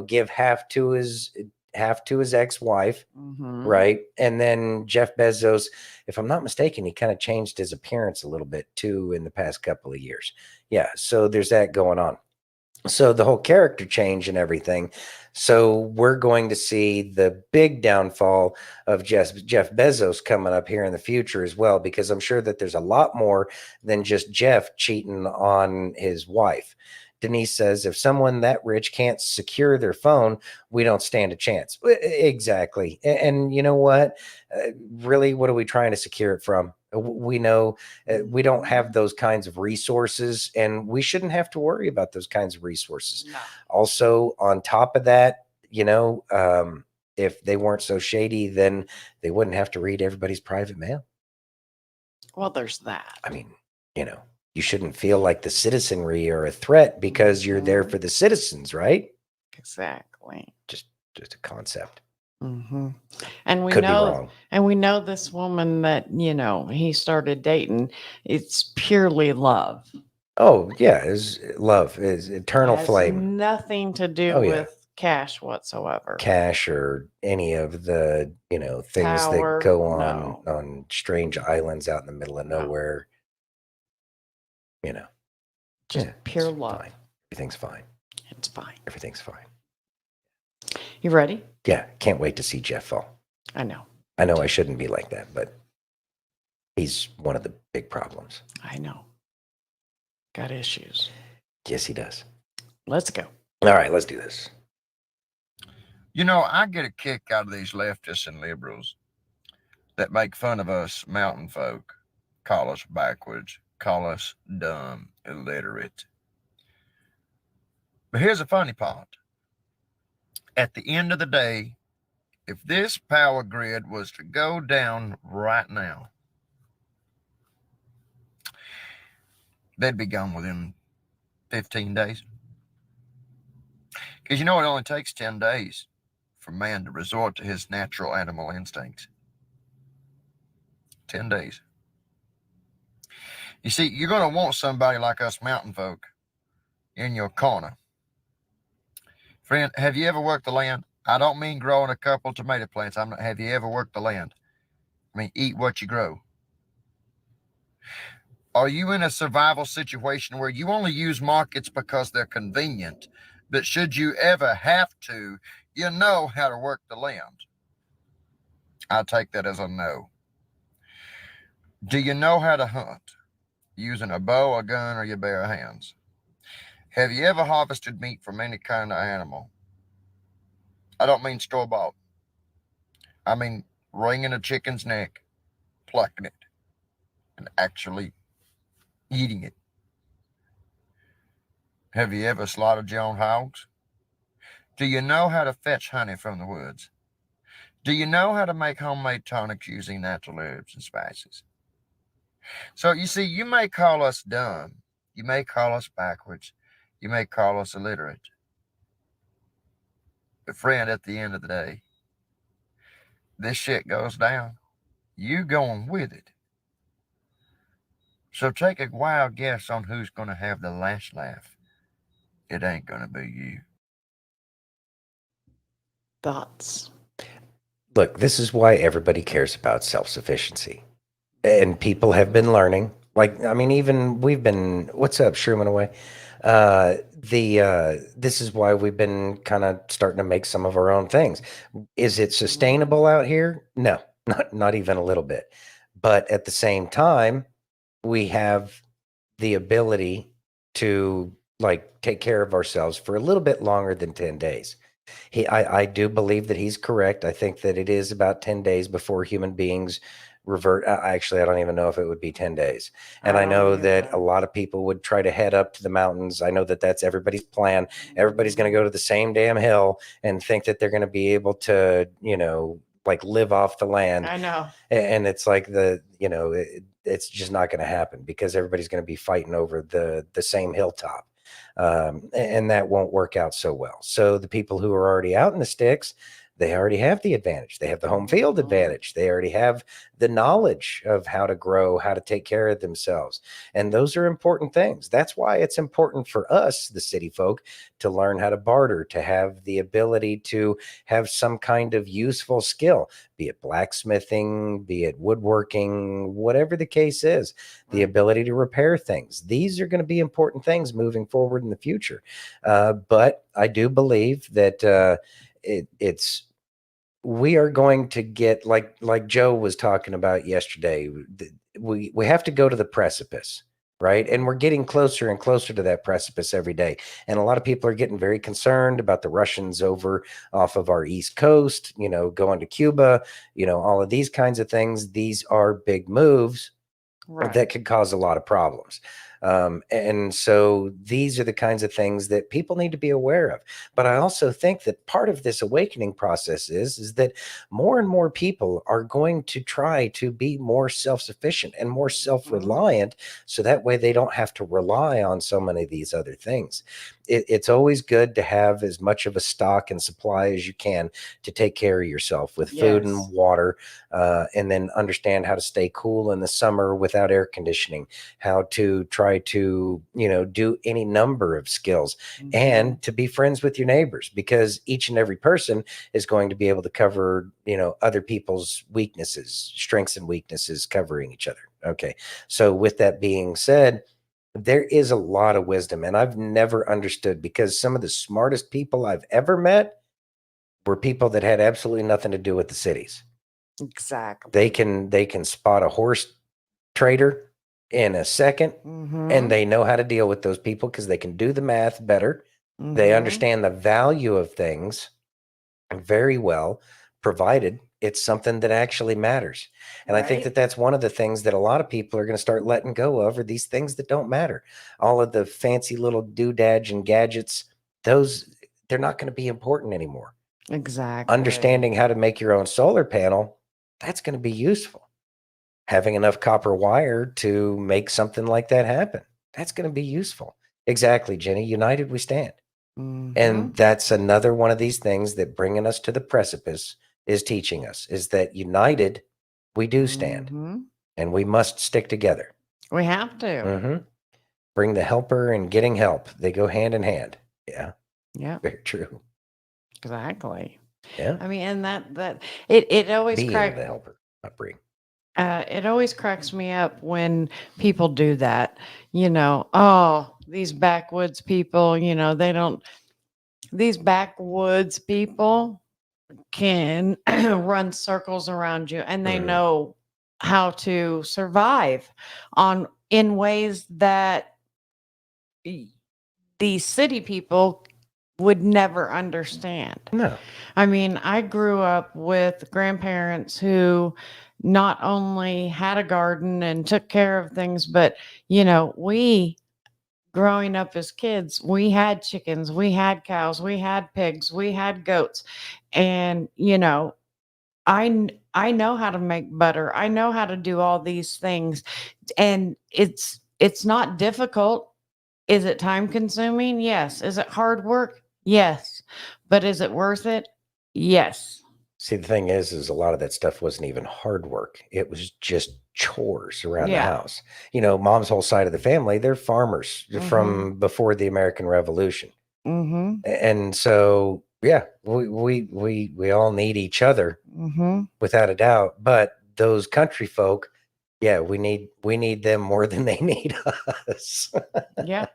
give half to his ex-wife, Mhm. right? And then Jeff Bezos, if I'm not mistaken, he kind of changed his appearance a little bit too in the past couple of years. Yeah, so there's that going on. So the whole character change and everything. So we're going to see the big downfall of Jeff Bezos coming up here in the future as well, because I'm sure that there's a lot more than just Jeff cheating on his wife. Denise says, if someone that rich can't secure their phone, we don't stand a chance. Exactly. And you know what? Really, what are we trying to secure it from? We know we don't have those kinds of resources, and we shouldn't have to worry about those kinds of resources. No. Also, on top of that, if they weren't so shady, then they wouldn't have to read everybody's private mail. Well, there's that. I mean, you shouldn't feel like the citizenry are a threat because you're there for the citizens, right? Exactly. Just a concept. Mm-hmm. And we Could be know, wrong. and we know this woman that he started dating. It's purely love. Oh yeah, is love is eternal Has flame, nothing to do Oh, yeah. with cash whatsoever. cash, or any of the things Power, that go on no. on strange islands out in the middle of No. nowhere. Just Yeah, pure it's love. fine. Everything's fine. It's fine. Everything's fine. You ready? Yeah, can't wait to see Jeff fall. I know. I know I shouldn't be like that, but he's one of the big problems. I know. Got issues. Yes, he does. Let's go. All right, let's do this. I get a kick out of these leftists and liberals that make fun of us mountain folk, call us backwards, call us dumb, illiterate. But here's the funny part. At the end of the day, if this power grid was to go down right now, they'd be gone within 15 days. Because it only takes 10 days for man to resort to his natural animal instincts. 10 days. You see, you're going to want somebody like us mountain folk in your corner. Friend, have you ever worked the land? I don't mean growing a couple tomato plants. Have you ever worked the land? I mean, eat what you grow. Are you in a survival situation where you only use markets because they're convenient, but should you ever have to, you know how to work the land? I take that as a no. Do you know how to hunt using a bow, a gun, or your bare hands? Have you ever harvested meat from any kind of animal? I don't mean store-bought. I mean wringing a chicken's neck, plucking it, and actually eating it. Have you ever slaughtered your own hogs? Do you know how to fetch honey from the woods? Do you know how to make homemade tonics using natural herbs and spices? So you see, you may call us dumb. You may call us backwards. You may call us illiterate. But friend, at the end of the day, this shit goes down. You going with it. So take a wild guess on who's going to have the last laugh. It ain't going to be you. Thoughts? Look, this is why everybody cares about self-sufficiency. And people have been learning. Even we've been, what's up, Sherman Away? This is why we've been kind of starting to make some of our own things. Is it sustainable out here? No, not even a little bit. But at the same time, we have the ability to take care of ourselves for a little bit longer than 10 days. I do believe that he's correct. I think that it is about 10 days before human beings revert. Actually, I don't even know if it would be 10 days. And I know that a lot of people would try to head up to the mountains. I know that that's everybody's plan. Everybody's going to go to the same damn hill and think that they're going to be able to, live off the land. I know. And it's like it's just not going to happen because everybody's going to be fighting over the same hilltop. And that won't work out so well. So the people who are already out in the sticks, They already have the advantage. They have the home field advantage. They already have the knowledge of how to grow, how to take care of themselves. And those are important things. That's why it's important for us, the city folk, to learn how to barter, to have the ability to have some kind of useful skill, be it blacksmithing, be it woodworking, whatever the case is, the ability to repair things. These are going to be important things moving forward in the future. But I do believe that we are going to get, like Joe was talking about yesterday, we have to go to the precipice, right? And we're getting closer and closer to that precipice every day. And a lot of people are getting very concerned about the Russians over off of our East Coast, going to Cuba, all of these kinds of things. These are big moves that could cause a lot of problems. And so these are the kinds of things that people need to be aware of. But I also think that part of this awakening process is that more and more people are going to try to be more self-sufficient and more self-reliant, so that way they don't have to rely on so many of these other things. It's always good to have as much of a stock and supply as you can to take care of yourself with food and water, and then understand how to stay cool in the summer without air conditioning, how to try to, do any number of skills, and to be friends with your neighbors, because each and every person is going to be able to cover, other people's weaknesses, strengths and weaknesses, covering each other. Okay. So with that being said, there is a lot of wisdom, and I've never understood, because some of the smartest people I've ever met were people that had absolutely nothing to do with the cities. Exactly. They can spot a horse trader in a second, and they know how to deal with those people because they can do the math better. They understand the value of things very well, provided it's something that actually matters. And I think that that's one of the things that a lot of people are going to start letting go of, are these things that don't matter. All of the fancy little doodads and gadgets, they're not going to be important anymore. Exactly. Understanding how to make your own solar panel, that's going to be useful. Having enough copper wire to make something like that happen, that's going to be useful. Exactly, Jenny. United we stand. And that's another one of these things that bringing us to the precipice is teaching us, is that united we do stand, and we must stick together. We have to. Bring the helper and getting help. They go hand in hand. Yeah. Yeah. Very true. Exactly. Yeah. I mean, and that it always Being cracks. the helper, not bring. It always cracks me up when people do that. Oh, these backwoods people, these backwoods people can run circles around you, and they know how to survive in ways that these city people would never understand. No. I mean, I grew up with grandparents who not only had a garden and took care of things, but, we, growing up as kids, we had chickens, we had cows, we had pigs, we had goats. And, I know how to make butter. I know how to do all these things. And it's not difficult. Is it time consuming? Yes. Is it hard work? Yes. But is it worth it? Yes. See, the thing is a lot of that stuff wasn't even hard work. It was just chores around the house. Mom's whole side of the family, they're farmers from before the American Revolution. And so, yeah, we all need each other without a doubt. But those country folk, yeah, we need them more than they need us. Yeah.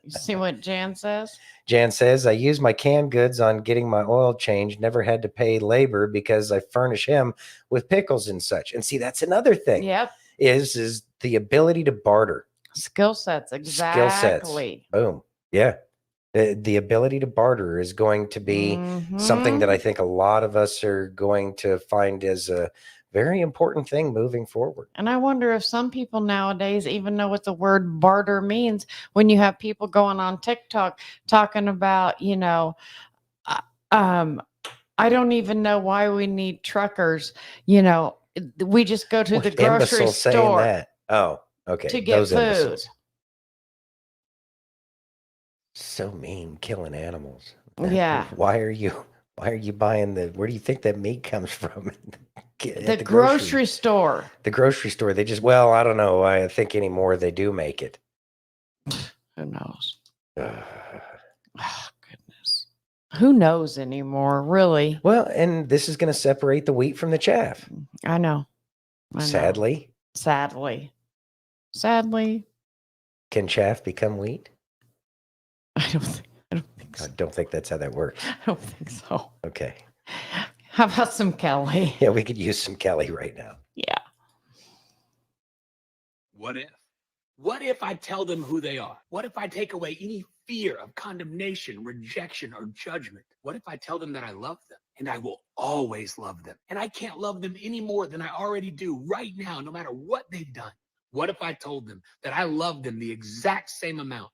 You see what Jan says? Jan says, I use my canned goods on getting my oil changed. Never had to pay labor because I furnish him with pickles and such. And see, that's another thing. Yep. Is the ability to barter. Skill sets. Exactly. Boom. Yeah. The ability to barter is going to be something that I think a lot of us are going to find as a very important thing moving forward. And I wonder if some people nowadays even know what the word barter means, when you have people going on TikTok talking about, I don't even know why we need truckers. We just go to the grocery store that. Oh, okay. to get food. Imbeciles. So mean, killing animals. Yeah. Why are you Why are you buying where do you think that meat comes from? At The grocery store. The grocery store. They just, well, I don't know. I think anymore they do make it. Who knows? Oh, goodness. Who knows anymore, really? Well, and this is going to separate the wheat from the chaff. I know. Sadly. Sadly. Can chaff become wheat? I don't think so. I don't think that's how that works. I don't think so. Okay. How about some Kelly? Yeah, we could use some Kelly right now. Yeah. What if? What if I tell them who they are? What if I take away any fear of condemnation, rejection, or judgment? What if I tell them that I love them and I will always love them? And I can't love them any more than I already do right now, no matter what they've done. What if I told them that I love them the exact same amount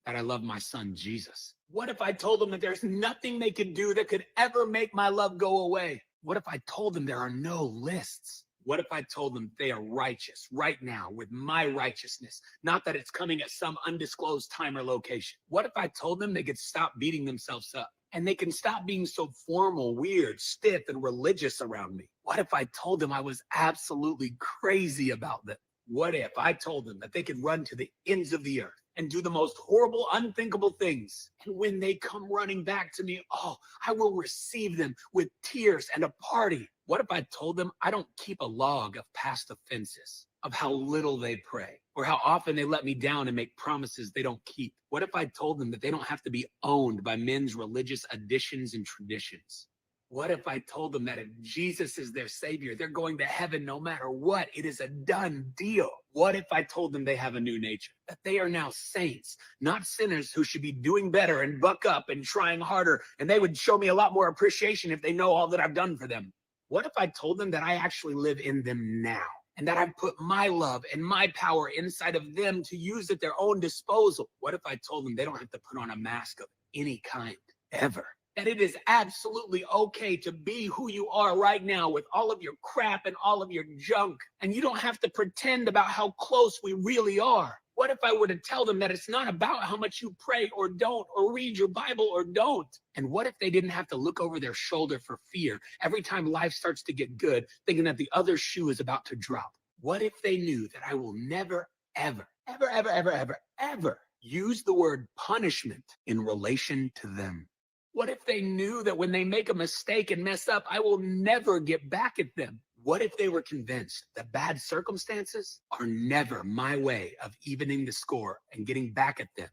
that I love my son, Jesus? What if I told them that there's nothing they could do that could ever make my love go away? What if I told them there are no lists? What if I told them they are righteous right now with my righteousness, not that it's coming at some undisclosed time or location? What if I told them they could stop beating themselves up and they can stop being so formal, weird, stiff, and religious around me? What if I told them I was absolutely crazy about them? What if I told them that they could run to the ends of the earth and do the most horrible, unthinkable things? And when they come running back to me, oh, I will receive them with tears and a party. What if I told them I don't keep a log of past offenses, of how little they pray, or how often they let me down and make promises they don't keep? What if I told them that they don't have to be owned by men's religious additions and traditions? What if I told them that if Jesus is their savior, they're going to heaven no matter what? It is a done deal. What if I told them they have a new nature, that they are now saints, not sinners who should be doing better and buck up and trying harder, and they would show me a lot more appreciation if they know all that I've done for them? What if I told them that I actually live in them now, and that I've put my love and my power inside of them to use at their own disposal? What if I told them they don't have to put on a mask of any kind ever? That it is absolutely okay to be who you are right now with all of your crap and all of your junk, and you don't have to pretend about how close we really are? What if I were to tell them that it's not about how much you pray or don't, or read your Bible or don't? And what if they didn't have to look over their shoulder for fear every time life starts to get good, thinking that the other shoe is about to drop? What if they knew that I will never, ever, ever, ever, ever, ever, ever use the word punishment in relation to them? What if they knew that when they make a mistake and mess up, I will never get back at them? What if they were convinced that bad circumstances are never my way of evening the score and getting back at them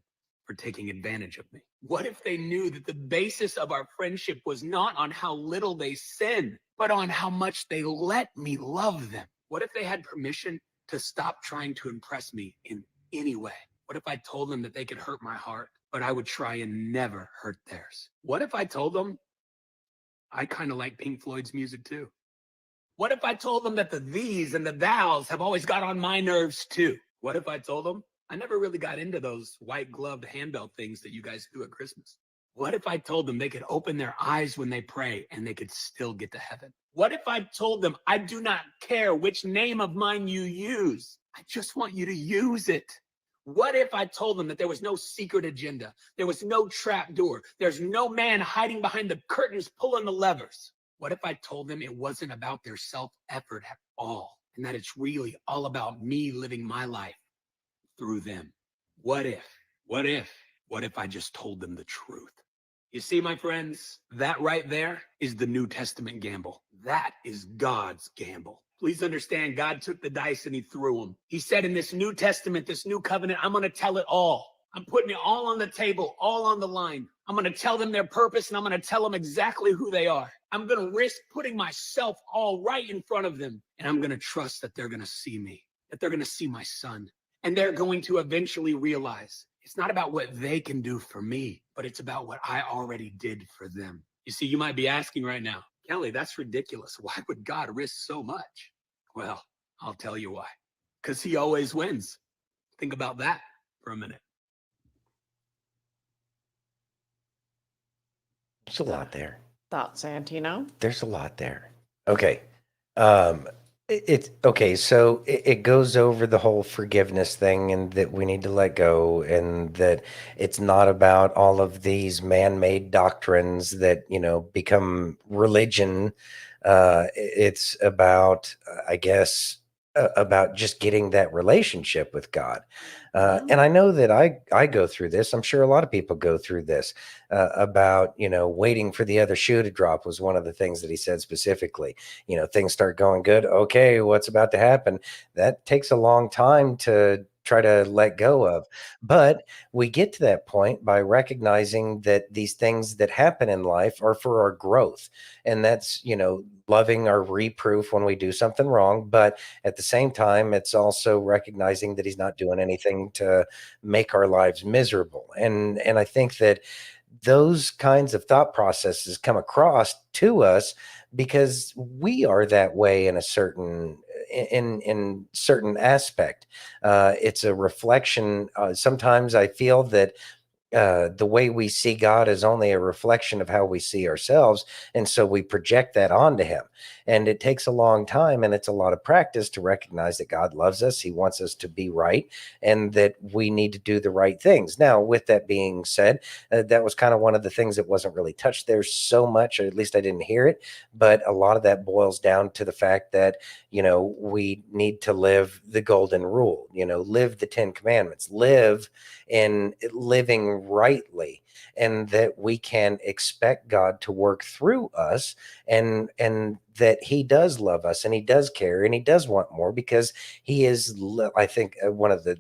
for taking advantage of me? What if they knew that the basis of our friendship was not on how little they sin, but on how much they let me love them? What if they had permission to stop trying to impress me in any way? What if I told them that they could hurt my heart, but I would try and never hurt theirs? What if I told them I kind of like Pink Floyd's music too? What if I told them that the these and the thous have always got on my nerves too? What if I told them I never really got into those white gloved handbell things that you guys do at Christmas? What if I told them they could open their eyes when they pray and they could still get to heaven? What if I told them I do not care which name of mine you use, I just want you to use it? What if I told them that there was no secret agenda, there was no trap door, there's no man hiding behind the curtains pulling the levers? What if I told them it wasn't about their self-effort at all, and that it's really all about me living my life through them? What if I just told them the truth? You see, my friends, that right there is the New Testament gamble. That is God's gamble. Please understand, God took the dice and he threw them. He said in this New Testament, this new covenant, I'm going to tell it all. I'm putting it all on the table, all on the line. I'm going to tell them their purpose, and I'm going to tell them exactly who they are. I'm going to risk putting myself all right in front of them, and I'm going to trust that they're going to see me, that they're going to see my son, and they're going to eventually realize it's not about what they can do for me, but it's about what I already did for them. You see, you might be asking right now, Kelly, that's ridiculous. Why would God risk so much? Well, I'll tell you why. Because he always wins. Think about that for a minute. There's a lot there. Thoughts, Santino? There's a lot there. Okay. It's okay. So it goes over the whole forgiveness thing, and that we need to let go, and that it's not about all of these man-made doctrines that, become religion. It's about, I guess, about just getting that relationship with God. And I know that I go through this. I'm sure a lot of people go through this, about, waiting for the other shoe to drop was one of the things that he said specifically. Things start going good. Okay, what's about to happen? That takes a long time to try to let go of. But we get to that point by recognizing that these things that happen in life are for our growth. And that's, loving our reproof when we do something wrong. But at the same time, it's also recognizing that he's not doing anything to make our lives miserable. And I think that those kinds of thought processes come across to us because we are that way in a certain in certain aspect. It's a reflection. Sometimes I feel that the way we see God is only a reflection of how we see ourselves. And so we project that onto him. And it takes a long time and it's a lot of practice to recognize that God loves us. He wants us to be right and that we need to do the right things. Now, with that being said, that was kind of one of the things that wasn't really touched there so much, or at least I didn't hear it. But a lot of that boils down to the fact that, we need to live the golden rule, live the 10 commandments, live in living rightly, and that we can expect God to work through us, and that he does love us and he does care and he does want more, because he is I think one of the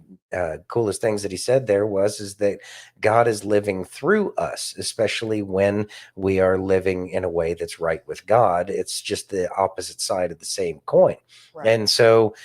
coolest things that he said there is that God is living through us, especially when we are living in a way that's right with God. It's just the opposite side of the same coin. Right. And so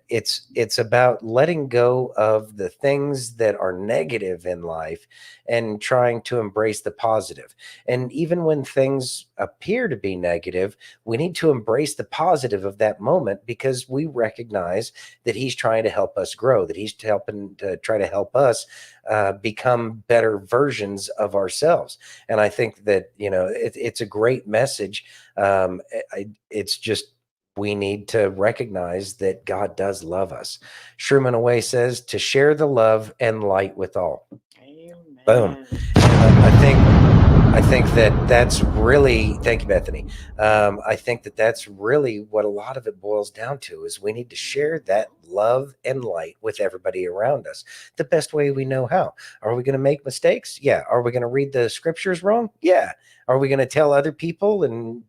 it's about letting go of the things that are negative in life and trying to embrace the positive. And even when things appear to be negative, we need to embrace the positive of that moment, because we recognize that he's trying to help us grow, that he's helping to try to help us become better versions of ourselves. And I think that, it's a great message. It's just, we need to recognize that God does love us. Sherman Away says to share the love and light with all. Amen. Boom. And I think that that's really, thank you, Bethany. I think that that's really what a lot of it boils down to, is we need to share that love and light with everybody around us the best way we know how. Are we going to make mistakes? Yeah. Are we going to read the scriptures wrong? Yeah. Are we going to tell other people and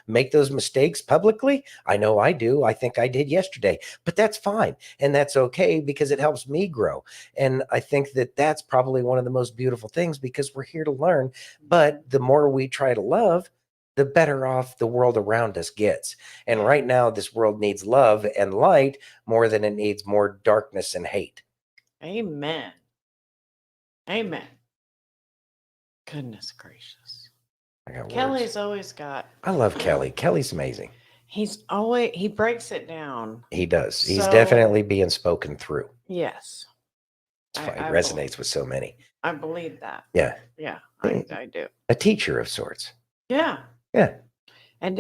make those mistakes publicly? I know I do. I think I did yesterday, but that's fine. And that's okay, because it helps me grow. And I think that that's probably one of the most beautiful things, because we're here to learn. But the more we try to love, the better off the world around us gets. And right now, this world needs love and light more than it needs more darkness and hate. Amen. Amen. Goodness gracious. I got words. Kelly's always got. I love Kelly. Kelly's amazing. He breaks it down. He does. He's So- definitely being spoken through. Yes. That's why I he resonates with so many. I believe that. Yeah. Yeah, I do. A teacher of sorts. Yeah. Yeah. And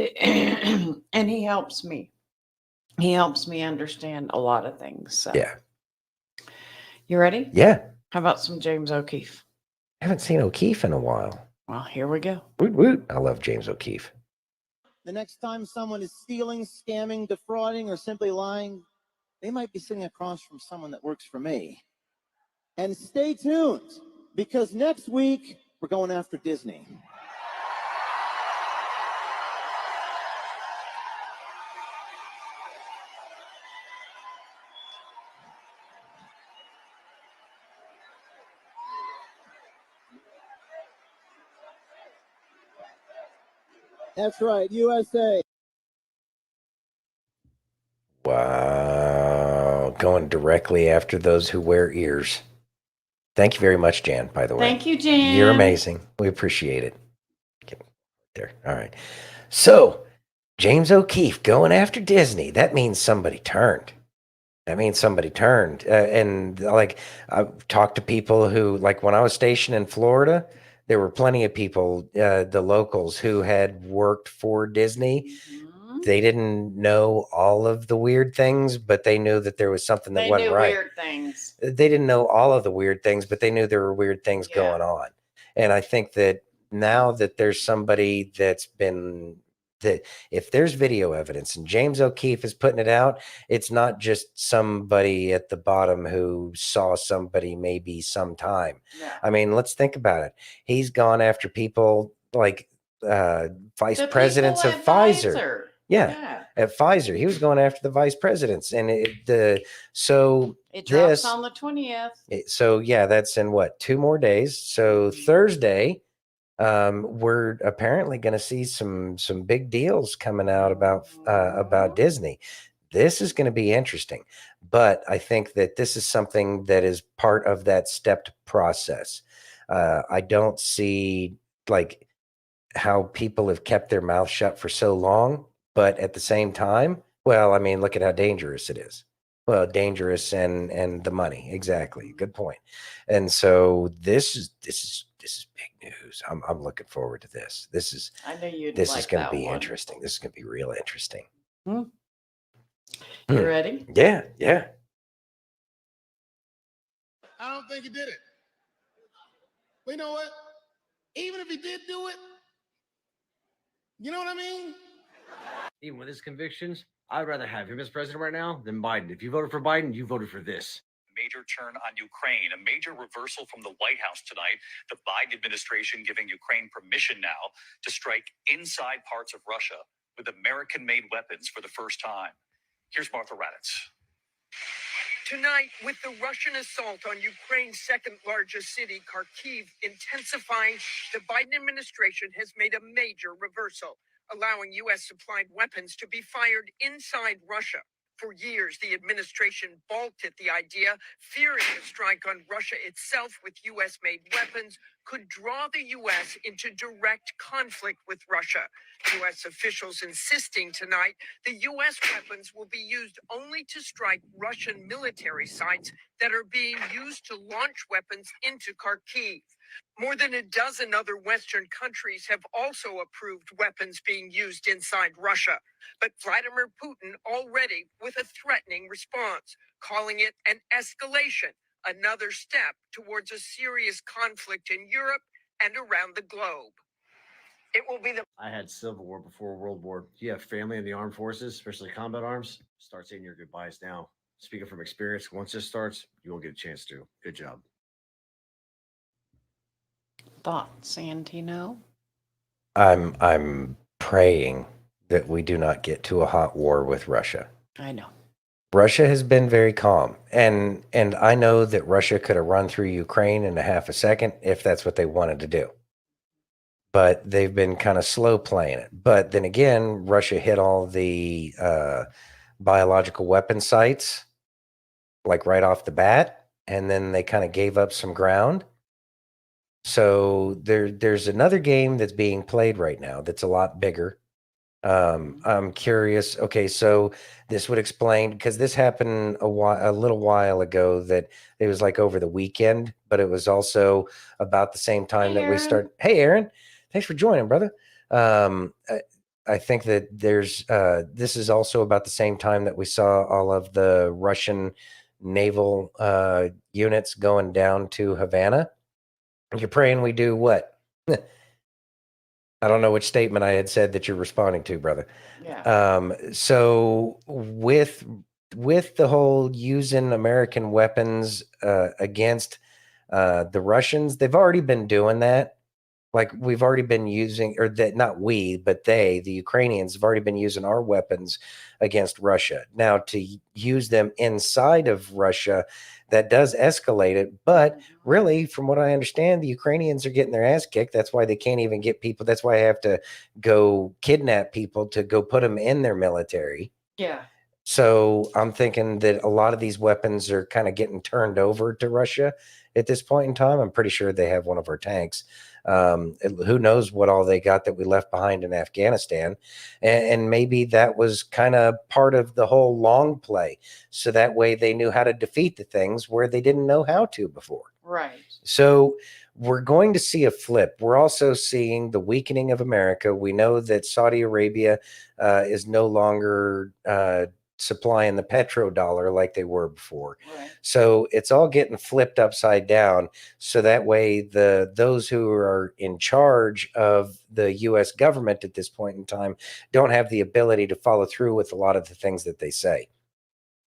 and he helps me. He helps me understand a lot of things. So. Yeah. You ready? Yeah. How about some James O'Keefe? I haven't seen O'Keefe in a while. Well, here we go. Woot woot. I love James O'Keefe. The next time someone is stealing, scamming, defrauding, or simply lying, they might be sitting across from someone that works for me. And stay tuned, because next week we're going after Disney. That's right, USA. Wow. Going directly after those who wear ears. Thank you very much, Jan, by the way. Thank you, Jan. You're amazing. We appreciate it. Get there. All right. So, James O'Keefe going after Disney. That means somebody turned. And like, I've talked to people who, like, when I was stationed in Florida, there were plenty of people, the locals, who had worked for Disney They didn't know all of the weird things, but they knew that there was something that They wasn't knew right. weird things. They didn't know all of the weird things, but they knew there were weird things Yeah. going on. And I think that now that there's somebody that's been that if there's video evidence and James O'Keefe is putting it out, it's not just somebody at the bottom who saw somebody maybe sometime. Yeah. I mean, let's think about it. He's gone after people like vice The presidents people of at Pfizer. Yeah. At Pfizer, he was going after the vice presidents, and It drops on the 20th. so yeah, that's in what, 2 more days. So Thursday, we're apparently going to see some big deals coming out about Disney. This is going to be interesting, but I think that this is something that is part of that stepped process. I don't see like how people have kept their mouth shut for so long, but at the same time, well, I mean, look at how dangerous it is. Well, dangerous and the money. Exactly. Good point. And so this is big news. I'm looking forward to this. I knew you'd This like is going to that be one. interesting. This is going to be real interesting. You ready? Yeah. Yeah. I don't think he did it. But you know what? Even if he did do it, you know what I mean? Even with his convictions, I'd rather have him as president right now than Biden. If you voted for Biden, you voted for this. Major turn on Ukraine, a major reversal from the White House tonight. The Biden administration giving Ukraine permission now to strike inside parts of Russia with American-made weapons for the first time. Here's Martha Raddatz. Tonight, with the Russian assault on Ukraine's second largest city, Kharkiv, intensifying, the Biden administration has made a major reversal, allowing U.S.-supplied weapons to be fired inside Russia. For years, the administration balked at the idea, fearing a strike on Russia itself with U.S.-made weapons could draw the U.S. into direct conflict with Russia. U.S. officials insisting tonight the U.S. weapons will be used only to strike Russian military sites that are being used to launch weapons into Kharkiv. More than a dozen other Western countries have also approved weapons being used inside Russia. But Vladimir Putin already with a threatening response, calling it an escalation, another step towards a serious conflict in Europe and around the globe. It will be the I had Civil War before World War. You have family in the armed forces, especially combat arms. Start saying your goodbyes now. Speaking from experience, once this starts, you won't get a chance to. Good job. Thoughts, Santino? I'm praying that we do not get to a hot war with Russia. I know. Russia has been very calm, and I know that Russia could have run through Ukraine in a half a second if that's what they wanted to do. But they've been kind of slow playing it. But then again, Russia hit all the biological weapon sites like right off the bat, and then they kind of gave up some ground. So there's another game that's being played right now that's a lot bigger. I'm curious. Okay, so this would explain, because this happened a little while ago, that it was like over the weekend, but it was also about the same time Hey, that we Aaron. start. Hey, Aaron, thanks for joining, brother. I think that there's this is also about the same time that we saw all of the Russian naval units going down to Havana. You're praying we do what? I don't know which statement I had said that you're responding to, brother. Yeah. So with the whole using American weapons against the Russians, they've already been doing that. Like we've already been using, or that not we, but the Ukrainians have already been using our weapons against Russia. Now to use them inside of Russia, that does escalate it. But really, from what I understand, the Ukrainians are getting their ass kicked. That's why they can't even get people. That's why I have to go kidnap people to go put them in their military. Yeah. So I'm thinking that a lot of these weapons are kind of getting turned over to Russia at this point in time. I'm pretty sure they have one of our tanks. Who knows what all they got that we left behind in Afghanistan. And maybe that was kind of part of the whole long play. So that way they knew how to defeat the things where they didn't know how to before. Right. So we're going to see a flip. We're also seeing the weakening of America. We know that Saudi Arabia is no longer supplying the petrodollar like they were before. Right. So it's all getting flipped upside down. So that way those who are in charge of the US government at this point in time don't have the ability to follow through with a lot of the things that they say.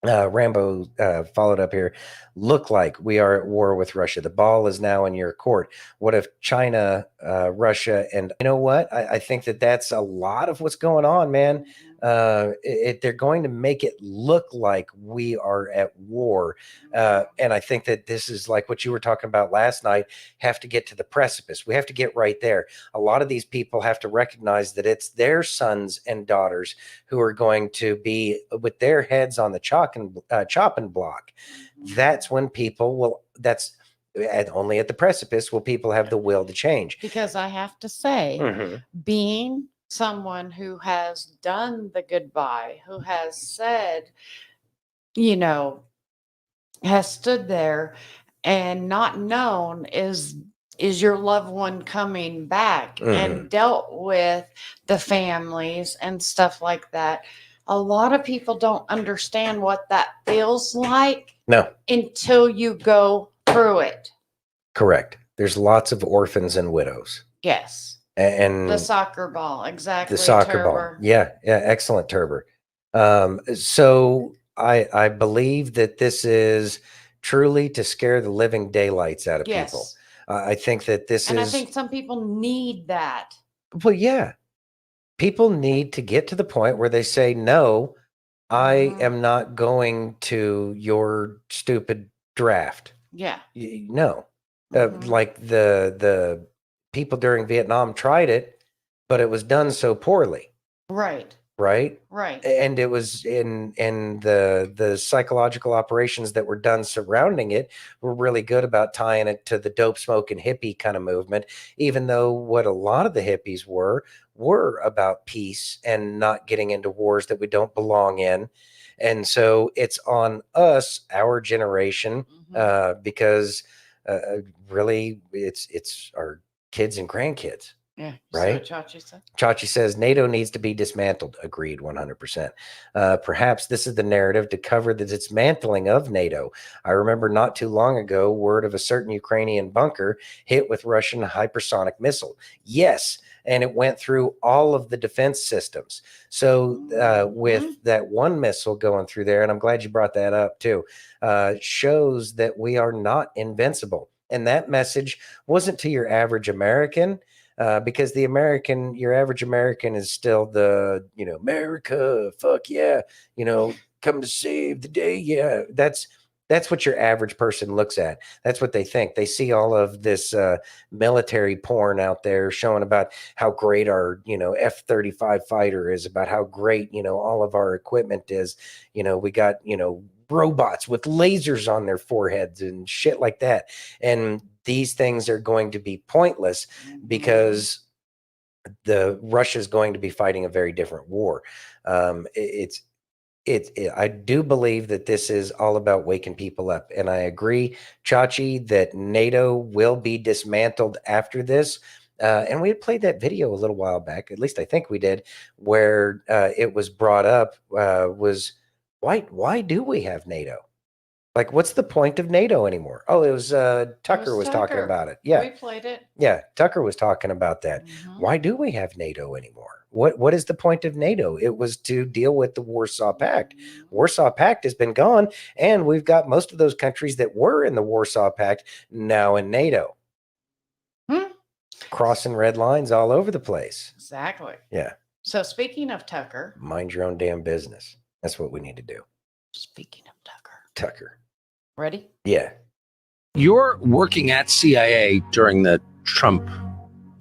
Rambo followed up here. Look like we are at war with Russia. The ball is now in your court. What if China, Russia, and you know what? I think that's a lot of what's going on, man. They're going to make it look like we are at war. And I think that this is like what you were talking about last night, have to get to the precipice. We have to get right there. A lot of these people have to recognize that it's their sons and daughters who are going to be with their heads on the chopping block. That's when people will, only at the precipice will people have the will to change. Because I have to say, being someone who has done the goodbye, who has said, has stood there and not known is your loved one coming back and dealt with the families and stuff like that. A lot of people don't understand what that feels like. No. Until you go through it. Correct. There's lots of orphans and widows. Yes. And the soccer ball, exactly. The soccer ball. Yeah. Excellent, Turber. So I believe that this is truly to scare the living daylights out of people. I think that this and is. I think some people need that. Well, yeah. People need to get to the point where they say, no, I am not going to your stupid draft. Yeah. No. Like the people during Vietnam tried it, but it was done so poorly. Right. Right. Right. And it was in the psychological operations that were done surrounding it were really good about tying it to the dope smoking hippie kind of movement, even though what a lot of the hippies were about peace and not getting into wars that we don't belong in. And so it's on us, our generation, because really it's our kids and grandkids. Yeah. Right. So Chachi said. Chachi says NATO needs to be dismantled. Agreed 100%. Perhaps this is the narrative to cover the dismantling of NATO. I remember not too long ago, word of a certain Ukrainian bunker hit with Russian hypersonic missile. Yes. And it went through all of the defense systems. So with that one missile going through there, and I'm glad you brought that up too, shows that we are not invincible. And that message wasn't to your average American. Because your average American is still the, America, fuck yeah, come to save the day. Yeah, that's what your average person looks at. That's what they think. They see all of this military porn out there showing about how great our, F-35 fighter is, about how great, all of our equipment is. We got, robots with lasers on their foreheads and shit like that. And these things are going to be pointless because Russia is going to be fighting a very different war. I do believe that this is all about waking people up. And I agree, Chachi, that NATO will be dismantled after this. And we had played that video a little while back, at least I think we did, where it was brought up was, why do we have NATO? Like, what's the point of NATO anymore? Oh, it was Tucker was talking about it. Yeah. We played it. Yeah. Tucker was talking about that. Why do we have NATO anymore? What is the point of NATO? It was to deal with the Warsaw Pact. Warsaw Pact has been gone, and we've got most of those countries that were in the Warsaw Pact now in NATO. Crossing red lines all over the place. Exactly. Yeah. So speaking of Tucker. Mind your own damn business. That's what we need to do. Speaking of Tucker. Ready? Yeah. You're working at CIA during the Trump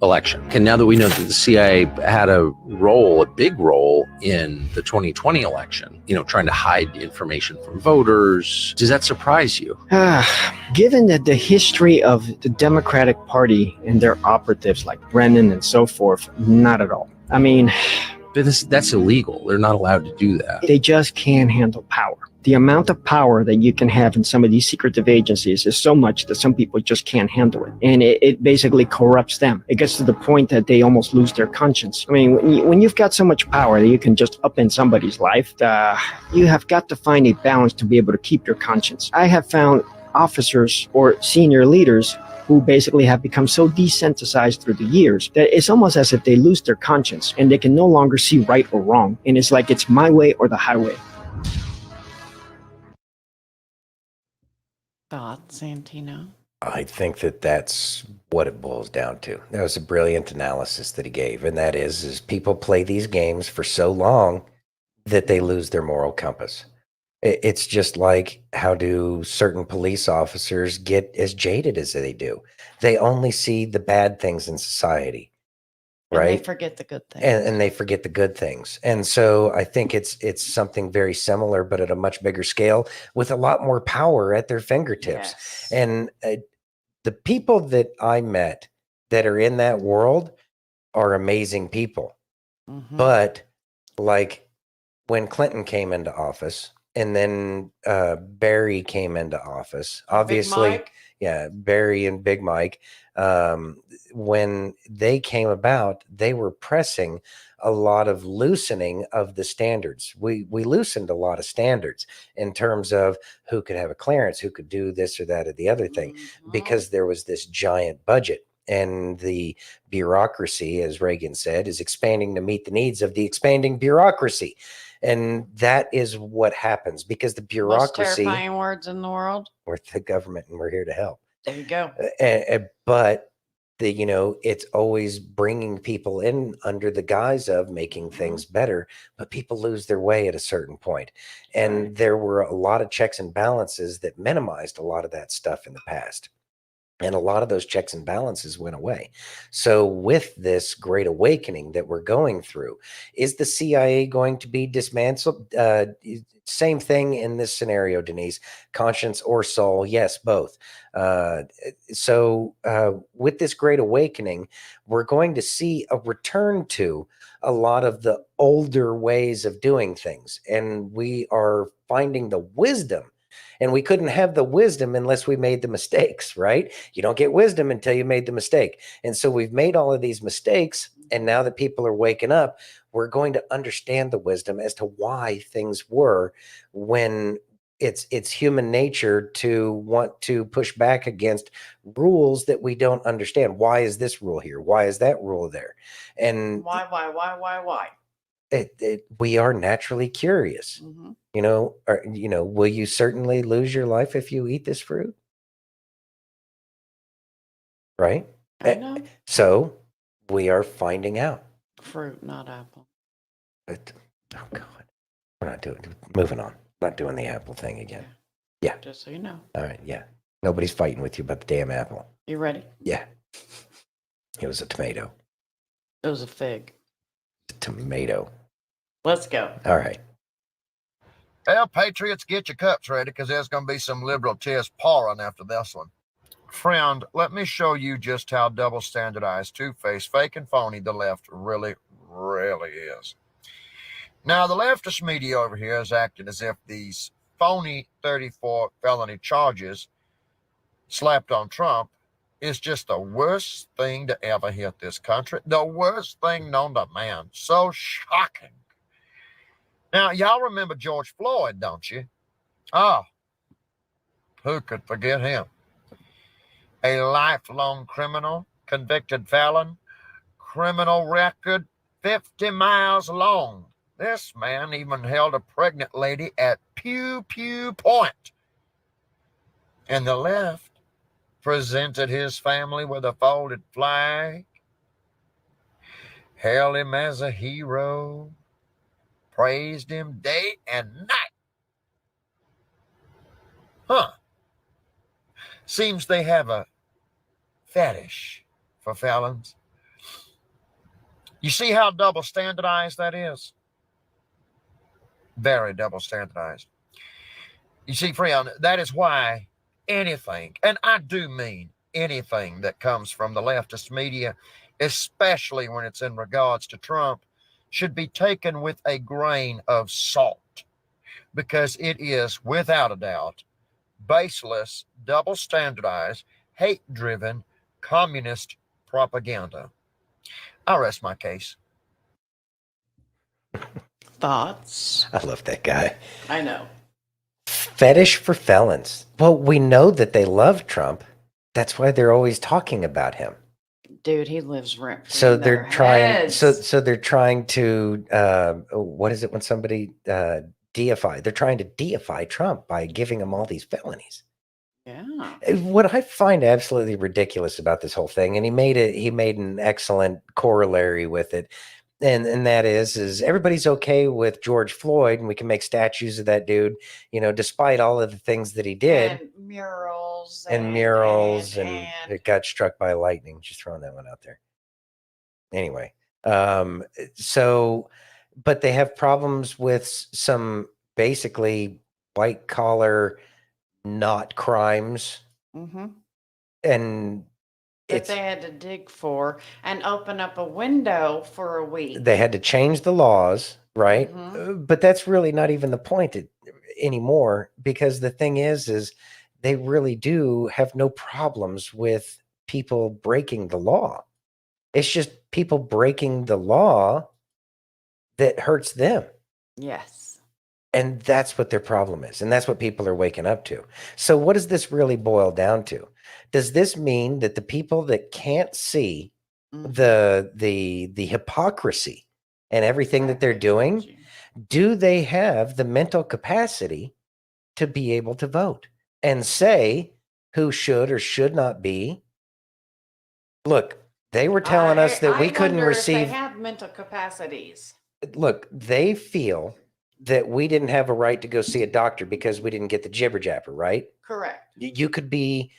election. And now that we know that the CIA had a big role in the 2020 election, trying to hide information from voters, does that surprise you? Given that the history of the Democratic Party and their operatives like Brennan and so forth, not at all. I mean, but that's illegal. They're not allowed to do that. They just can't handle power. The amount of power that you can have in some of these secretive agencies is so much that some people just can't handle it. And it basically corrupts them. It gets to the point that they almost lose their conscience. I mean, when you've got so much power that you can just upend somebody's life, you have got to find a balance to be able to keep your conscience. I have found officers or senior leaders who basically have become so desensitized through the years that it's almost as if they lose their conscience and they can no longer see right or wrong. And it's like it's my way or the highway. Thoughts, Santino? I think that that's what it boils down to. That was a brilliant analysis that he gave, and that is people play these games for so long that they lose their moral compass. It's just like, how do certain police officers get as jaded as they do? They only see the bad things in society, right? And they forget the good things. And they forget the good things. And so I think it's something very similar, but at a much bigger scale with a lot more power at their fingertips. Yes. And the people that I met that are in that world are amazing people. Mhm. But like when Clinton came into office and then Barry came into office, obviously, Mike? yeah, Barry and Big Mike, when they came about, they were pressing a lot of loosening of the standards. We loosened a lot of standards in terms of who could have a clearance, who could do this or that or the other thing, because there was this giant budget. And the bureaucracy, as Reagan said, is expanding to meet the needs of the expanding bureaucracy. And that is what happens because the Most bureaucracy, terrifying words in the world. we're the government and we're here to help. There you go. But it's always bringing people in under the guise of making things better, but people lose their way at a certain point. And there were a lot of checks and balances that minimized a lot of that stuff in the past. And a lot of those checks and balances went away. So with this great awakening that we're going through, is the CIA going to be dismantled? Same thing in this scenario, Denise. Conscience or soul? Yes, both. So with this great awakening, we're going to see a return to a lot of the older ways of doing things. And we are finding the wisdom. And we couldn't have the wisdom unless we made the mistakes, right? You don't get wisdom until you made the mistake. And so we've made all of these mistakes. And now that people are waking up, we're going to understand the wisdom as to why things were when it's human nature to want to push back against rules that we don't understand. Why is this rule here? Why is that rule there? And Why? we are naturally curious. Mhm. Will you certainly lose your life if you eat this fruit? Right? I know. So we are finding out. Fruit, not apple. Oh God. We're not moving on. Not doing the apple thing again. Yeah. Just so you know. All right. Yeah. Nobody's fighting with you about the damn apple. You ready? Yeah. It was a tomato. It was a fig. Tomato. Let's go. All right. Well, Patriots, get your cups ready because there's going to be some liberal tears pouring after this one. Friend, let me show you just how double standardized, two-faced, fake, and phony the left really, really is. Now, the leftist media over here is acting as if these phony 34 felony charges slapped on Trump is just the worst thing to ever hit this country. The worst thing known to man. So shocking. Now, y'all remember George Floyd, don't you? Oh, who could forget him? A lifelong criminal, convicted felon, criminal record 50 miles long. This man even held a pregnant lady at pew point. And the left presented his family with a folded flag, hailed him as a hero, praised him day and night. Seems they have a fetish for felons. You see how double standardized that is? Very double standardized. You see, friend, that is why anything, and I do mean anything that comes from the leftist media, especially when it's in regards to Trump, should be taken with a grain of salt. because it is, without a doubt, baseless, double standardized, hate driven, communist propaganda. I'll rest my case. Thoughts? I love that guy. I know. Fetish for felons. Well, we know that they love Trump. That's why they're always talking about him. Dude, he lives rent free So in they're their trying. heads. So they're trying to. What is it when somebody deify? They're trying to deify Trump by giving him all these felonies. Yeah. What I find absolutely ridiculous about this whole thing, and he made an excellent corollary with it, and that is everybody's okay with George Floyd, and we can make statues of that dude, despite all of the things that he did, And murals. and murals, and it got struck by lightning. Just throwing that one out there. Anyway, but they have problems with some basically white collar, not crimes, Mhm. and That they had to dig for and open up a window for a week. they had to change the laws, right? But that's really not even the point anymore, because the thing is they really do have no problems with people breaking the law. It's just people breaking the law that hurts them. Yes. And that's what their problem is. And that's what people are waking up to. So what does this really boil down to? Does this mean that the people that can't see the hypocrisy and everything that they're doing, do they have the mental capacity to be able to vote and say who should or should not be? Look, they were telling us that we couldn't wonder if receive. they have mental capacities. Look, they feel that we didn't have a right to go see a doctor because we didn't get the jibber jabber, right? Correct. You could be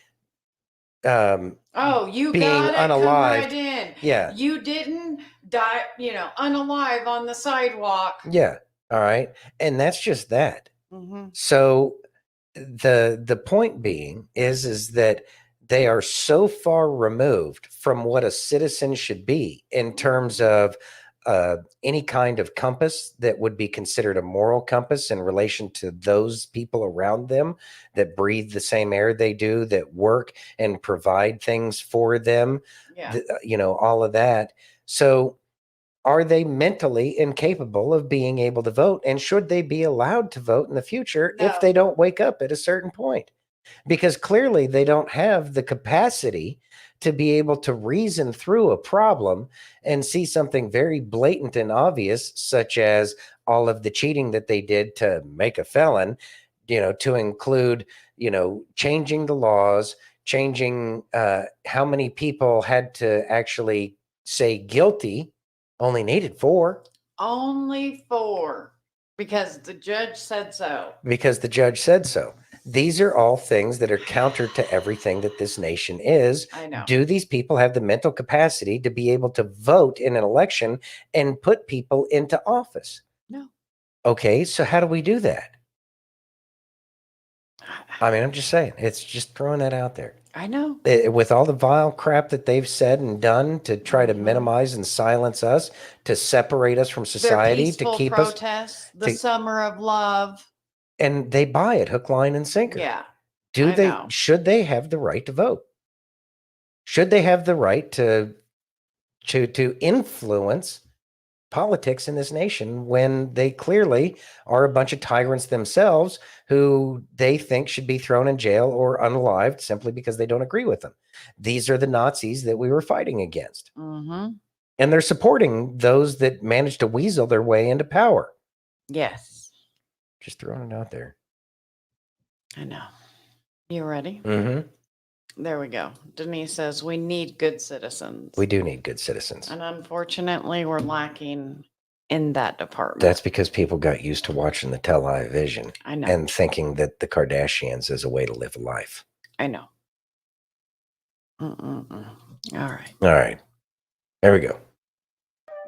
Oh, you being got it. Come unalived. right in. Yeah. You didn't die, unalive on the sidewalk. Yeah. All right. And that's just that. Mhm. So the point being is that they are so far removed from what a citizen should be in terms of any kind of compass that would be considered a moral compass in relation to those people around them that breathe the same air they do, that work and provide things for them, all of that. So are they mentally incapable of being able to vote? And should they be allowed to vote in the future if they don't wake up at a certain point? Because clearly they don't have the capacity to be able to reason through a problem and see something very blatant and obvious, such as all of the cheating that they did to make a felon, to include, changing the laws, changing how many people had to actually say guilty, only needed 4. Only 4 because the judge said so. Because the judge said so. These are all things that are counter to everything that this nation is. I know. Do these people have the mental capacity to be able to vote in an election and put people into office? No. Okay, so how do we do that? I mean, I'm just saying, it's just throwing that out there. I know. With all the vile crap that they've said and done to try to minimize and silence us, to separate us from society, to keep us. Protests, the summer of love. And they buy it hook, line, and sinker. Yeah. Should they have the right to vote? Should they have the right to influence politics in this nation when they clearly are a bunch of tyrants themselves who they think should be thrown in jail or unalived simply because they don't agree with them? These are the Nazis that we were fighting against. Mm-hmm. And they're supporting those that managed to weasel their way into power. Yes. Just throwing it out there. I know. You ready? Mm-hmm. There we go. Denise says we need good citizens. We do need good citizens. And unfortunately, we're lacking in that department. That's because people got used to watching the television I know. and thinking that the Kardashians is a way to live a life. I know. All right. All right. There we go.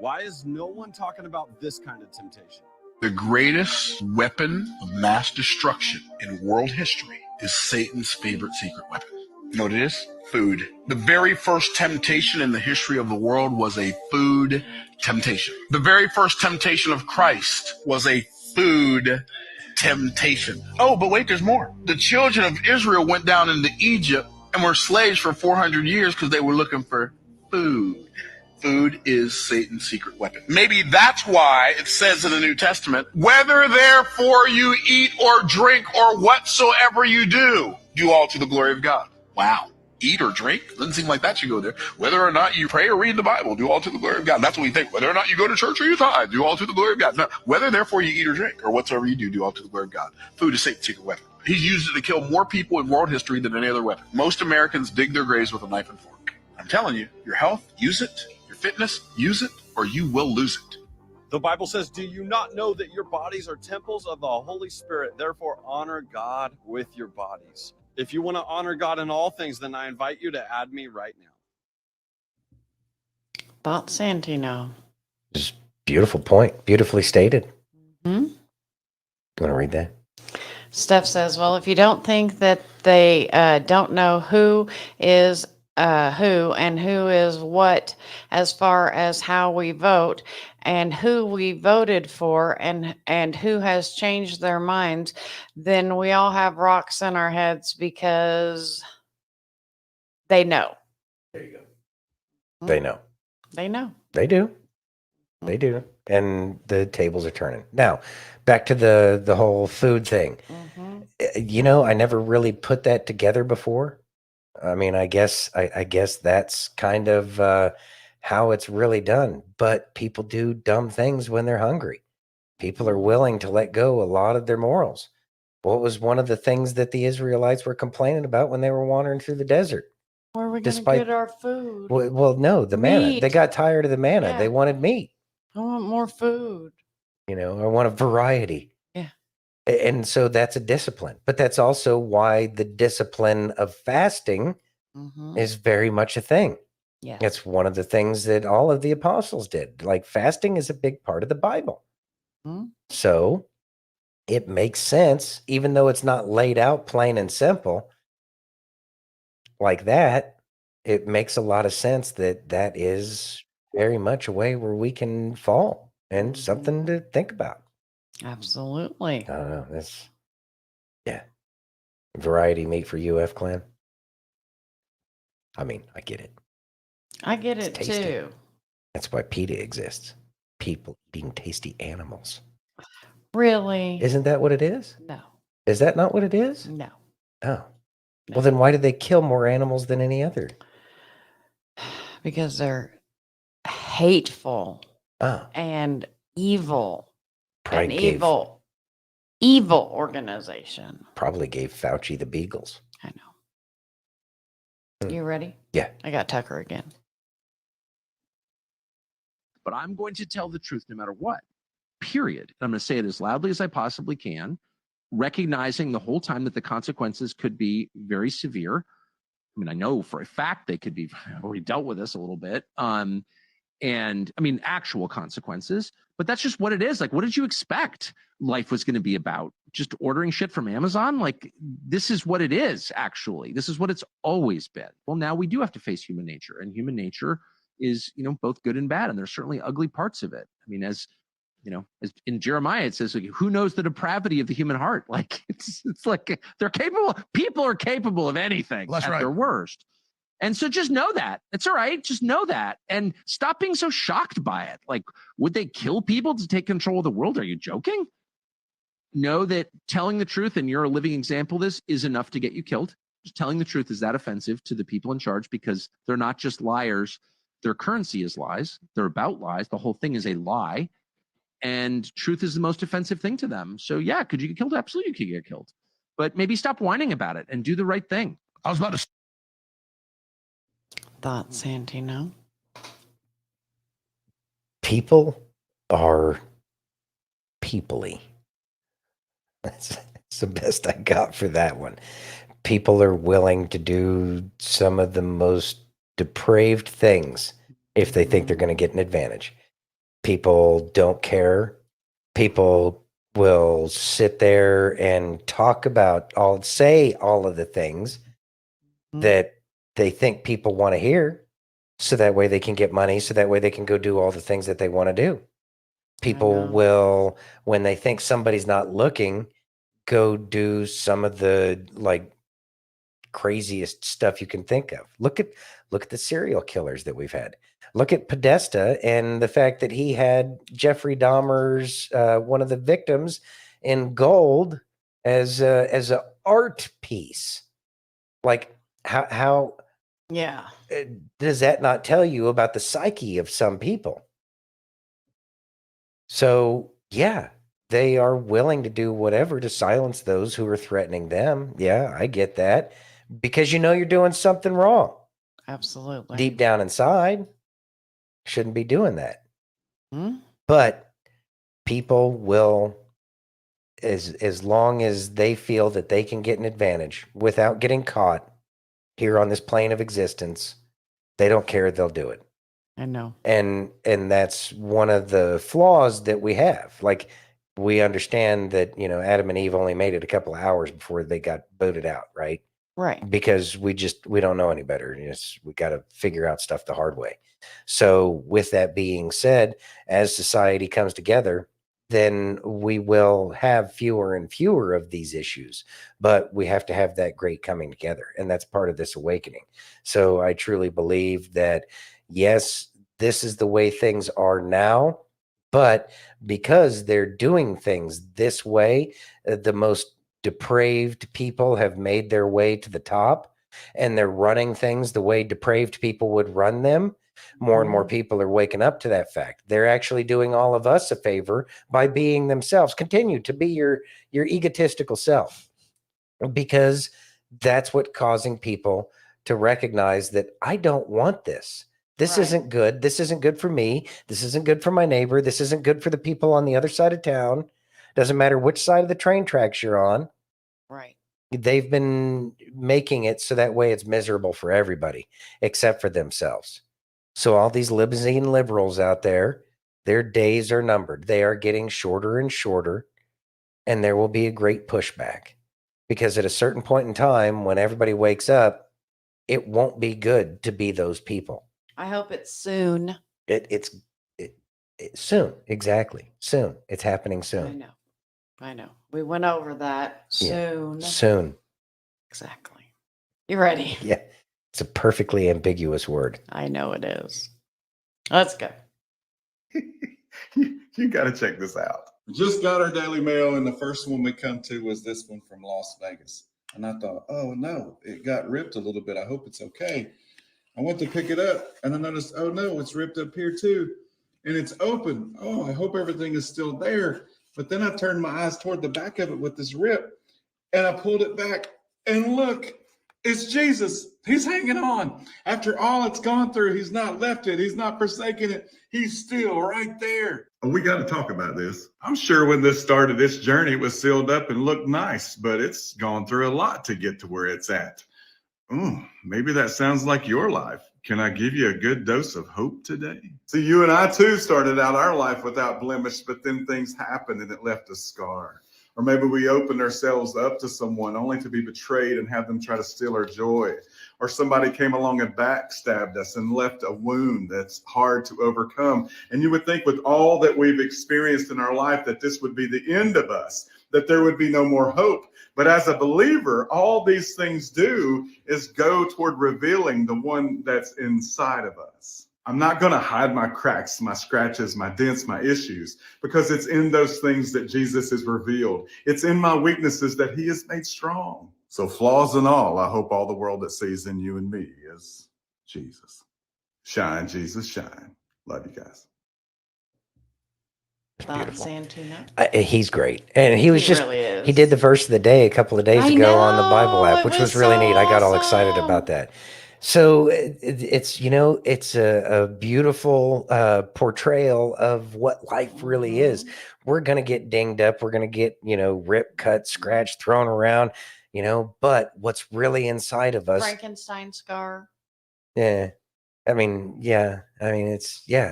Why is no one talking about this kind of temptation? The greatest weapon of mass destruction in world history is Satan's favorite secret weapon. You know what it is? Food. The very first temptation in the history of the world was a food temptation. The very first temptation of Christ was a food temptation. Oh, but wait, there's more. The children of Israel went down into Egypt and were slaves for 400 years because they were looking for food. Food is Satan's secret weapon. Maybe that's why it says in the New Testament, whether therefore you eat or drink or whatsoever you do, do all to the glory of God. Wow. Eat or drink? Doesn't seem like that should go there. Whether or not you pray or read the Bible, do all to the glory of God. That's what we think. Whether or not you go to church or you tithe, do all to the glory of God. No. Whether therefore you eat or drink or whatsoever you do, do all to the glory of God. Food is Satan's secret weapon. He's used it to kill more people in world history than any other weapon. Most Americans dig their graves with a knife and fork. I'm telling you, your health, use it. Your fitness, use it, or you will lose it. The Bible says, do you not know that your bodies are temples of the Holy Spirit? Therefore, honor God with your bodies. If you want to honor God in all things, then I invite you to add me right now. Thoughts, Santino? Beautiful point. Beautifully stated. Hmm? You want to read that? Steph says, well, if you don't think that they don't know who is who and who is what as far as how we vote and who we voted for and who has changed their minds, then we all have rocks in our heads because they know. There you go. They know. They know. They do. They do. And the tables are turning. Now, back to the whole food thing. You know, I never really put that together before. I mean, I guess that's kind of how it's really done. But people do dumb things when they're hungry. People are willing to let go a lot of their morals. What was one of the things that the Israelites were complaining about when they were wandering through the desert? Where are we going to get our food? Well, no, the manna. They Meat. got tired of the manna. Yeah. They wanted meat. I want more food. You know, I want a variety. Yeah. And so that's a discipline. But that's also why the discipline of fasting is very much a thing. Yeah. It's one of the things that all of the apostles did. Like fasting is a big part of the Bible. So it makes sense, even though it's not laid out plain and simple like that, it makes a lot of sense that that is very much a way where we can fall and something to think about. Absolutely. I don't know. That's, yeah. Variety meat for UF clan. I mean, I get it. I get It's it tasty. too. That's why PETA exists. People eating tasty animals. Really? Isn't that what it is? No. Is that not what it is? No. Oh. Well, then why did they kill more animals than any other? Because they're hateful Oh. and evil. Probably An gave, evil organization. probably gave Fauci the beagles. I know. You ready? Yeah. I got Tucker again. But I'm going to tell the truth no matter what, period. And I'm going to say it as loudly as I possibly can, recognizing the whole time that the consequences could be very severe. I mean, I know for a fact they could be, I've already dealt with this a little bit. And I mean, actual consequences, but that's just what it is. Like, what did you expect life was going to be about? Just ordering shit from Amazon? Like, this is what it is, actually. This is what it's always been. Well, now we do have to face human nature, and human nature is, you know, both good and bad. And there's certainly ugly parts of it. I mean, as you know, as in Jeremiah, it says, like, who knows the depravity of the human heart? Like, it's like they're capable. People are capable of anything at their worst. And so just know that. It's all right. Just know that. And stop being so shocked by it. Like, would they kill people to take control of the world? Are you joking? Know that telling the truth, and you're a living example of this, is enough to get you killed. Just telling the truth is that offensive to the people in charge because they're not just liars. Their currency is lies. They're about lies. The whole thing is a lie. And truth is the most offensive thing to them. So yeah, could you get killed? Absolutely, you could get killed. But maybe stop whining about it and do the right thing. I was about to. Thoughts, Santino? People are peoply. That's the best I got for that one. People are willing to do some of the most depraved things if they think they're going to get an advantage. People don't care. People will sit there and talk about say all of the things that they think people want to hear, so that way they can get money, so that way they can go do all the things that they want to do. People will, when they think somebody's not looking, go do some of the like craziest stuff you can think of. Look at the serial killers that we've had. Look at Podesta and the fact that he had Jeffrey Dahmer's one of the victims in gold as a art piece. Like how Yeah. does that not tell you about the psyche of some people? So yeah, they are willing to do whatever to silence those who are threatening them. Yeah, I get that, because you're doing something wrong Absolutely. deep down inside. Shouldn't be doing that. Hmm? But people will, as long as they feel that they can get an advantage without getting caught here on this plane of existence, they don't care, they'll do it. I know. And that's one of the flaws that we have. Like, we understand that Adam and Eve only made it a couple of hours before they got booted out, right? Right. Because we don't know any better. We got to figure out stuff the hard way. So with that being said, as society comes together, then we will have fewer and fewer of these issues, but we have to have that great coming together. And that's part of this awakening. So I truly believe that, yes, this is the way things are now, but because they're doing things this way, the most depraved people have made their way to the top, and they're running things the way depraved people would run them. More and more people are waking up to that fact. They're actually doing all of us a favor by being themselves. Continue to be your egotistical self, because that's what causing people to recognize that I don't want this. This isn't good. This isn't good for me. This isn't good for my neighbor. This isn't good for the people on the other side of town. Doesn't matter which side of the train tracks you're on. Right. They've been making it so that way it's miserable for everybody except for themselves. So all these limousine liberals out there, their days are numbered. They are getting shorter and shorter, and there will be a great pushback, because at a certain point in time, when everybody wakes up, it won't be good to be those people. I hope it's soon. It's soon. Exactly. Soon. It's happening soon. I know. We went over that. Soon. Yeah, soon. Exactly. You ready? Yeah. It's a perfectly ambiguous word. I know it is. Let's go. You got to check this out. Just got our Daily Mail, and the first one we come to was this one from Las Vegas. And I thought, oh no, it got ripped a little bit. I hope it's okay. I went to pick it up, and I noticed, oh no, it's ripped up here too. And it's open. Oh, I hope everything is still there. But then I turned my eyes toward the back of it with this rip, and I pulled it back, and look, it's Jesus. He's hanging on. After all it's gone through, he's not left it. He's not forsaken it. He's still right there. We got to talk about this. I'm sure when this started, this journey, it was sealed up and looked nice, but it's gone through a lot to get to where it's at. Maybe that sounds like your life. Can I give you a good dose of hope today? See, you and I too started out our life without blemish, but then things happened and it left a scar. Or maybe we opened ourselves up to someone only to be betrayed and have them try to steal our joy. Or somebody came along and backstabbed us and left a wound that's hard to overcome. And you would think with all that we've experienced in our life that this would be the end of us, that there would be no more hope. But as a believer, all these things do is go toward revealing the one that's inside of us. I'm not going to hide my cracks, my scratches, my dents, my issues, because it's in those things that Jesus is revealed. It's in my weaknesses that he is made strong. So flaws and all, I hope all the world that sees in you and me is Jesus. Shine, Jesus, shine. Love you guys. Thoughts, Antuna? He's great. And he was really is. He did the verse of the day a couple of days I ago on the Bible know, app, it which was was really so neat. I got all excited awesome. about that. So it's it's a beautiful portrayal of what life really is. We're going to get dinged up. We're going to get, ripped, cut, scratched, thrown around, but what's really inside of us. Frankenstein scar. Yeah.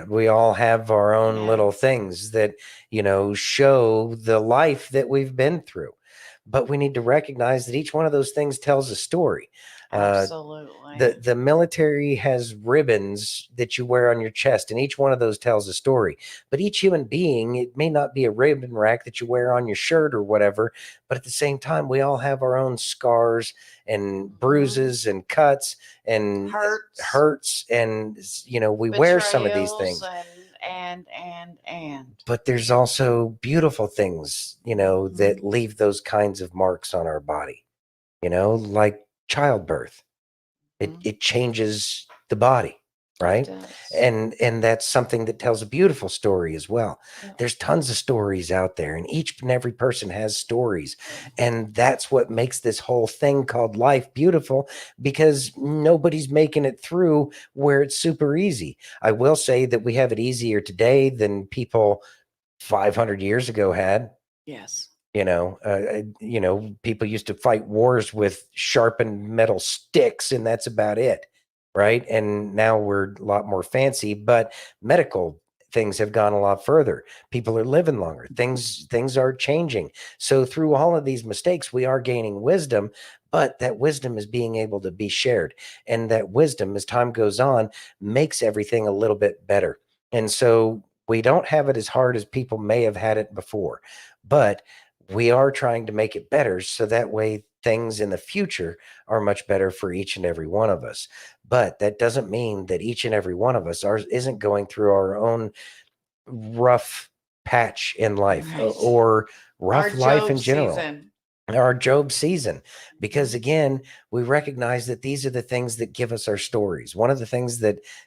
We all have our own little things that, show the life that we've been through. But we need to recognize that each one of those things tells a story. Absolutely. The military has ribbons that you wear on your chest, and each one of those tells a story. But each human being, it may not be a ribbon rack that you wear on your shirt or whatever, but at the same time, we all have our own scars and bruises and cuts and hurts, and we wear some of these Betrayals things. And But there's also beautiful things, that leave those kinds of marks on our body, like childbirth. It changes the body, right? And that's something that tells a beautiful story as well. There's tons of stories out there, and each and every person has stories. And that's what makes this whole thing called life beautiful, because nobody's making it through where it's super easy. I will say that we have it easier today than people 500 years ago had. yes. People used to fight wars with sharpened metal sticks, and that's about it, right? And now we're a lot more fancy, but medical things have gone a lot further. People are living longer. Things are changing. So through all of these mistakes, we are gaining wisdom, but that wisdom is being able to be shared. And that wisdom, as time goes on, makes everything a little bit better. And so we don't have it as hard as people may have had it before, but we are trying to make it better, so that way things in the future are much better for each and every one of us. But that doesn't mean that each and every one of us isn't going through our own rough patch in life, Right. or rough Our life Job in general. season. Our Job season, because again, we recognize that these are the things that give us our stories. One of the things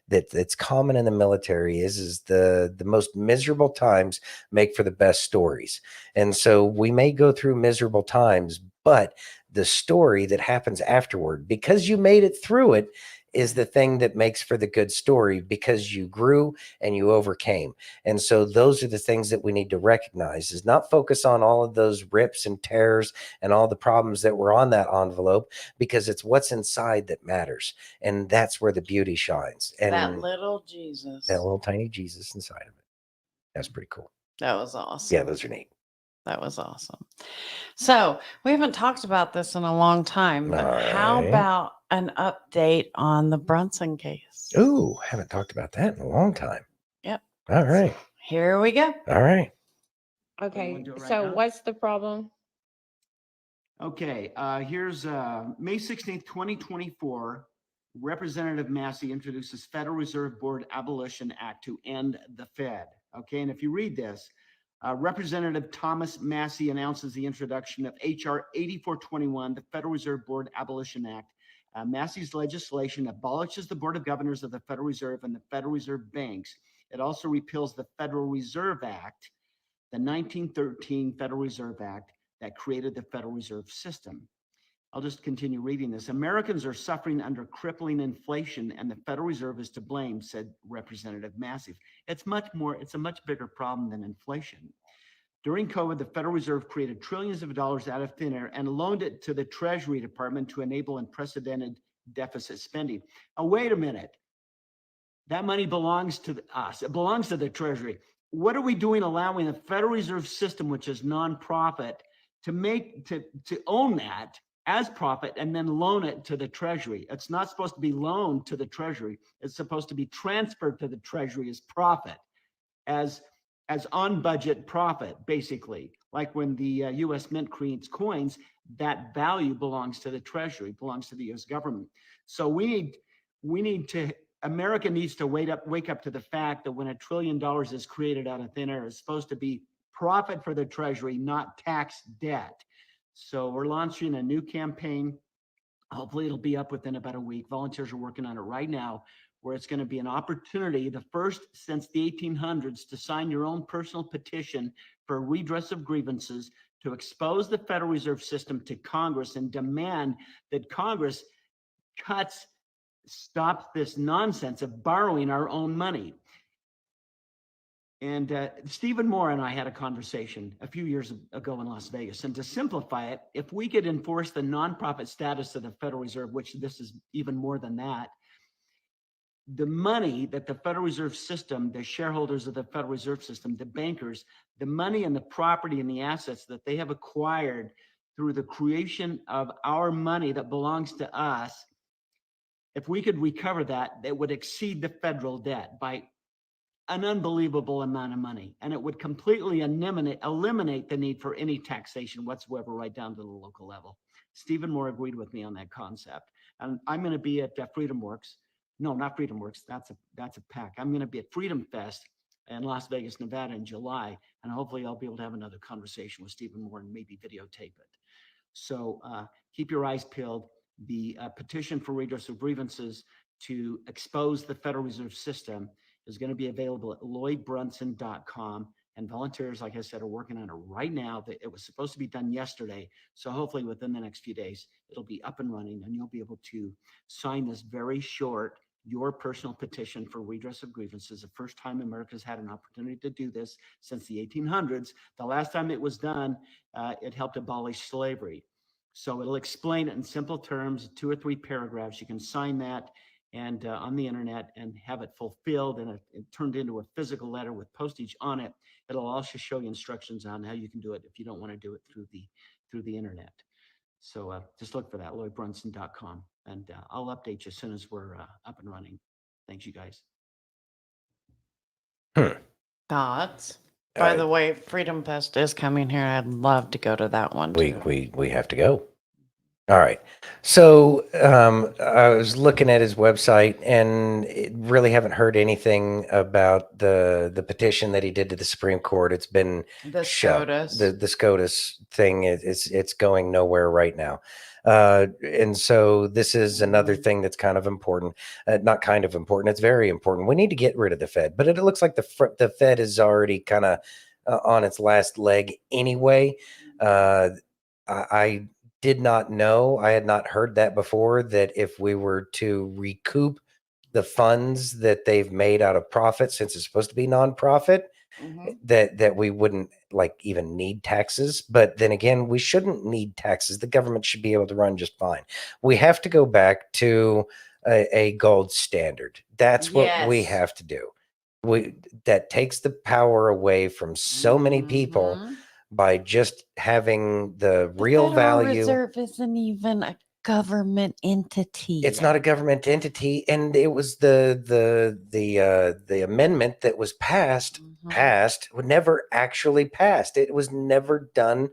that's common in the military is the most miserable times make for the best stories. And so we may go through miserable times, but the story that happens afterward, because you made it through it, is the thing that makes for the good story, because you grew and you overcame. And so those are the things that we need to recognize, is not focus on all of those rips and tears and all the problems that were on that envelope, because it's what's inside that matters. And that's where the beauty shines. And That little Jesus. that little tiny Jesus inside of it. That's pretty cool. That was awesome. Yeah, those are neat. That was awesome. So we haven't talked about this in a long time, but how Alright. about an update on the Brunson case? Ooh, haven't talked about that in a long time. Yep. All right. Here we go. All right. Okay, so what's the problem? Okay, here's May 16th, 2024. Representative Massey introduces Federal Reserve Board Abolition Act to end the Fed. Okay, and if you read this, Representative Thomas Massey announces the introduction of H.R. 8421, the Federal Reserve Board Abolition Act. Massey's legislation abolishes the Board of Governors of the Federal Reserve and the Federal Reserve Banks. It also repeals the Federal Reserve Act, the 1913 Federal Reserve Act that created the Federal Reserve System. I'll just continue reading this. Americans are suffering under crippling inflation, and the Federal Reserve is to blame, said Representative Massey. It's a much bigger problem than inflation. During COVID, the Federal Reserve created trillions of dollars out of thin air and loaned it to the Treasury Department to enable unprecedented deficit spending. Now, wait a minute. That money belongs to us. It belongs to the Treasury. What are we doing allowing the Federal Reserve System, which is nonprofit, to own that as profit and then loan it to the Treasury? It's not supposed to be loaned to the Treasury. It's supposed to be transferred to the Treasury as profit, as on budget profit, basically. Like when the U.S. Mint creates coins, that value belongs to the Treasury, belongs to the U.S. government. So America needs to wake up to the fact that when $1 trillion is created out of thin air, it's supposed to be profit for the Treasury, not tax debt. So we're launching a new campaign. Hopefully it'll be up within about a week. Volunteers are working on it right now, where it's going to be an opportunity, the first since the 1800s, to sign your own personal petition for redress of grievances, to expose the Federal Reserve System to Congress and demand that Congress stops this nonsense of borrowing our own money. And Stephen Moore and I had a conversation a few years ago in Las Vegas. And to simplify it, if we could enforce the nonprofit status of the Federal Reserve, which this is even more than that, the money that the Federal Reserve System, the shareholders of the Federal Reserve System, the bankers, the money and the property and the assets that they have acquired through the creation of our money that belongs to us, If we could recover that, it would exceed the federal debt by an unbelievable amount of money, and it would completely eliminate the need for any taxation whatsoever, right down to the local level. Stephen Moore agreed with me on that concept, and I'm going to be at FreedomWorks. No, not FreedomWorks. That's a PAC. I'm going to be at Freedom Fest in Las Vegas, Nevada in July, and hopefully I'll be able to have another conversation with Stephen Moore and maybe videotape it. So keep your eyes peeled. The petition for redress of grievances to expose the Federal Reserve System is going to be available at lloydbrunson.com. And volunteers, like I said, are working on it right now. It was supposed to be done yesterday. So hopefully within the next few days, it'll be up and running and you'll be able to sign this very short, your personal petition for redress of grievances. The first time America's had an opportunity to do this since the 1800s. The last time it was done, it helped abolish slavery. So it'll explain it in simple terms, 2 or 3 paragraphs. You can sign that and on the internet and have it fulfilled and it turned into a physical letter with postage on it. It'll also show you instructions on how you can do it if you don't want to do it through the internet. So just look for that, lloydbrunson.com, and I'll update you as soon as we're up and running. Thanks, you guys. Thoughts? By the way, Freedom Fest is coming here. I'd love to go to that one too. We have to go. All right. So I was looking at his website and really haven't heard anything about the petition that he did to the Supreme Court. It's been The shoved. SCOTUS. The SCOTUS thing it's going nowhere right now. And so this is another thing that's kind of important. Not kind of important. It's very important. We need to get rid of the Fed, but it looks like the Fed is already kind of on its last leg anyway. I did not know, I had not heard that before, that if we were to recoup the funds that they've made out of profit, since it's supposed to be nonprofit, that we wouldn't like even need taxes. But then again, we shouldn't need taxes. The government should be able to run just fine. We have to go back to a gold standard. That's what we have to do. That takes the power away from so many people by just having the real Federal value. Reserve isn't even a government entity. It's not a government entity, and it was the amendment that was passed never actually passed. It was never done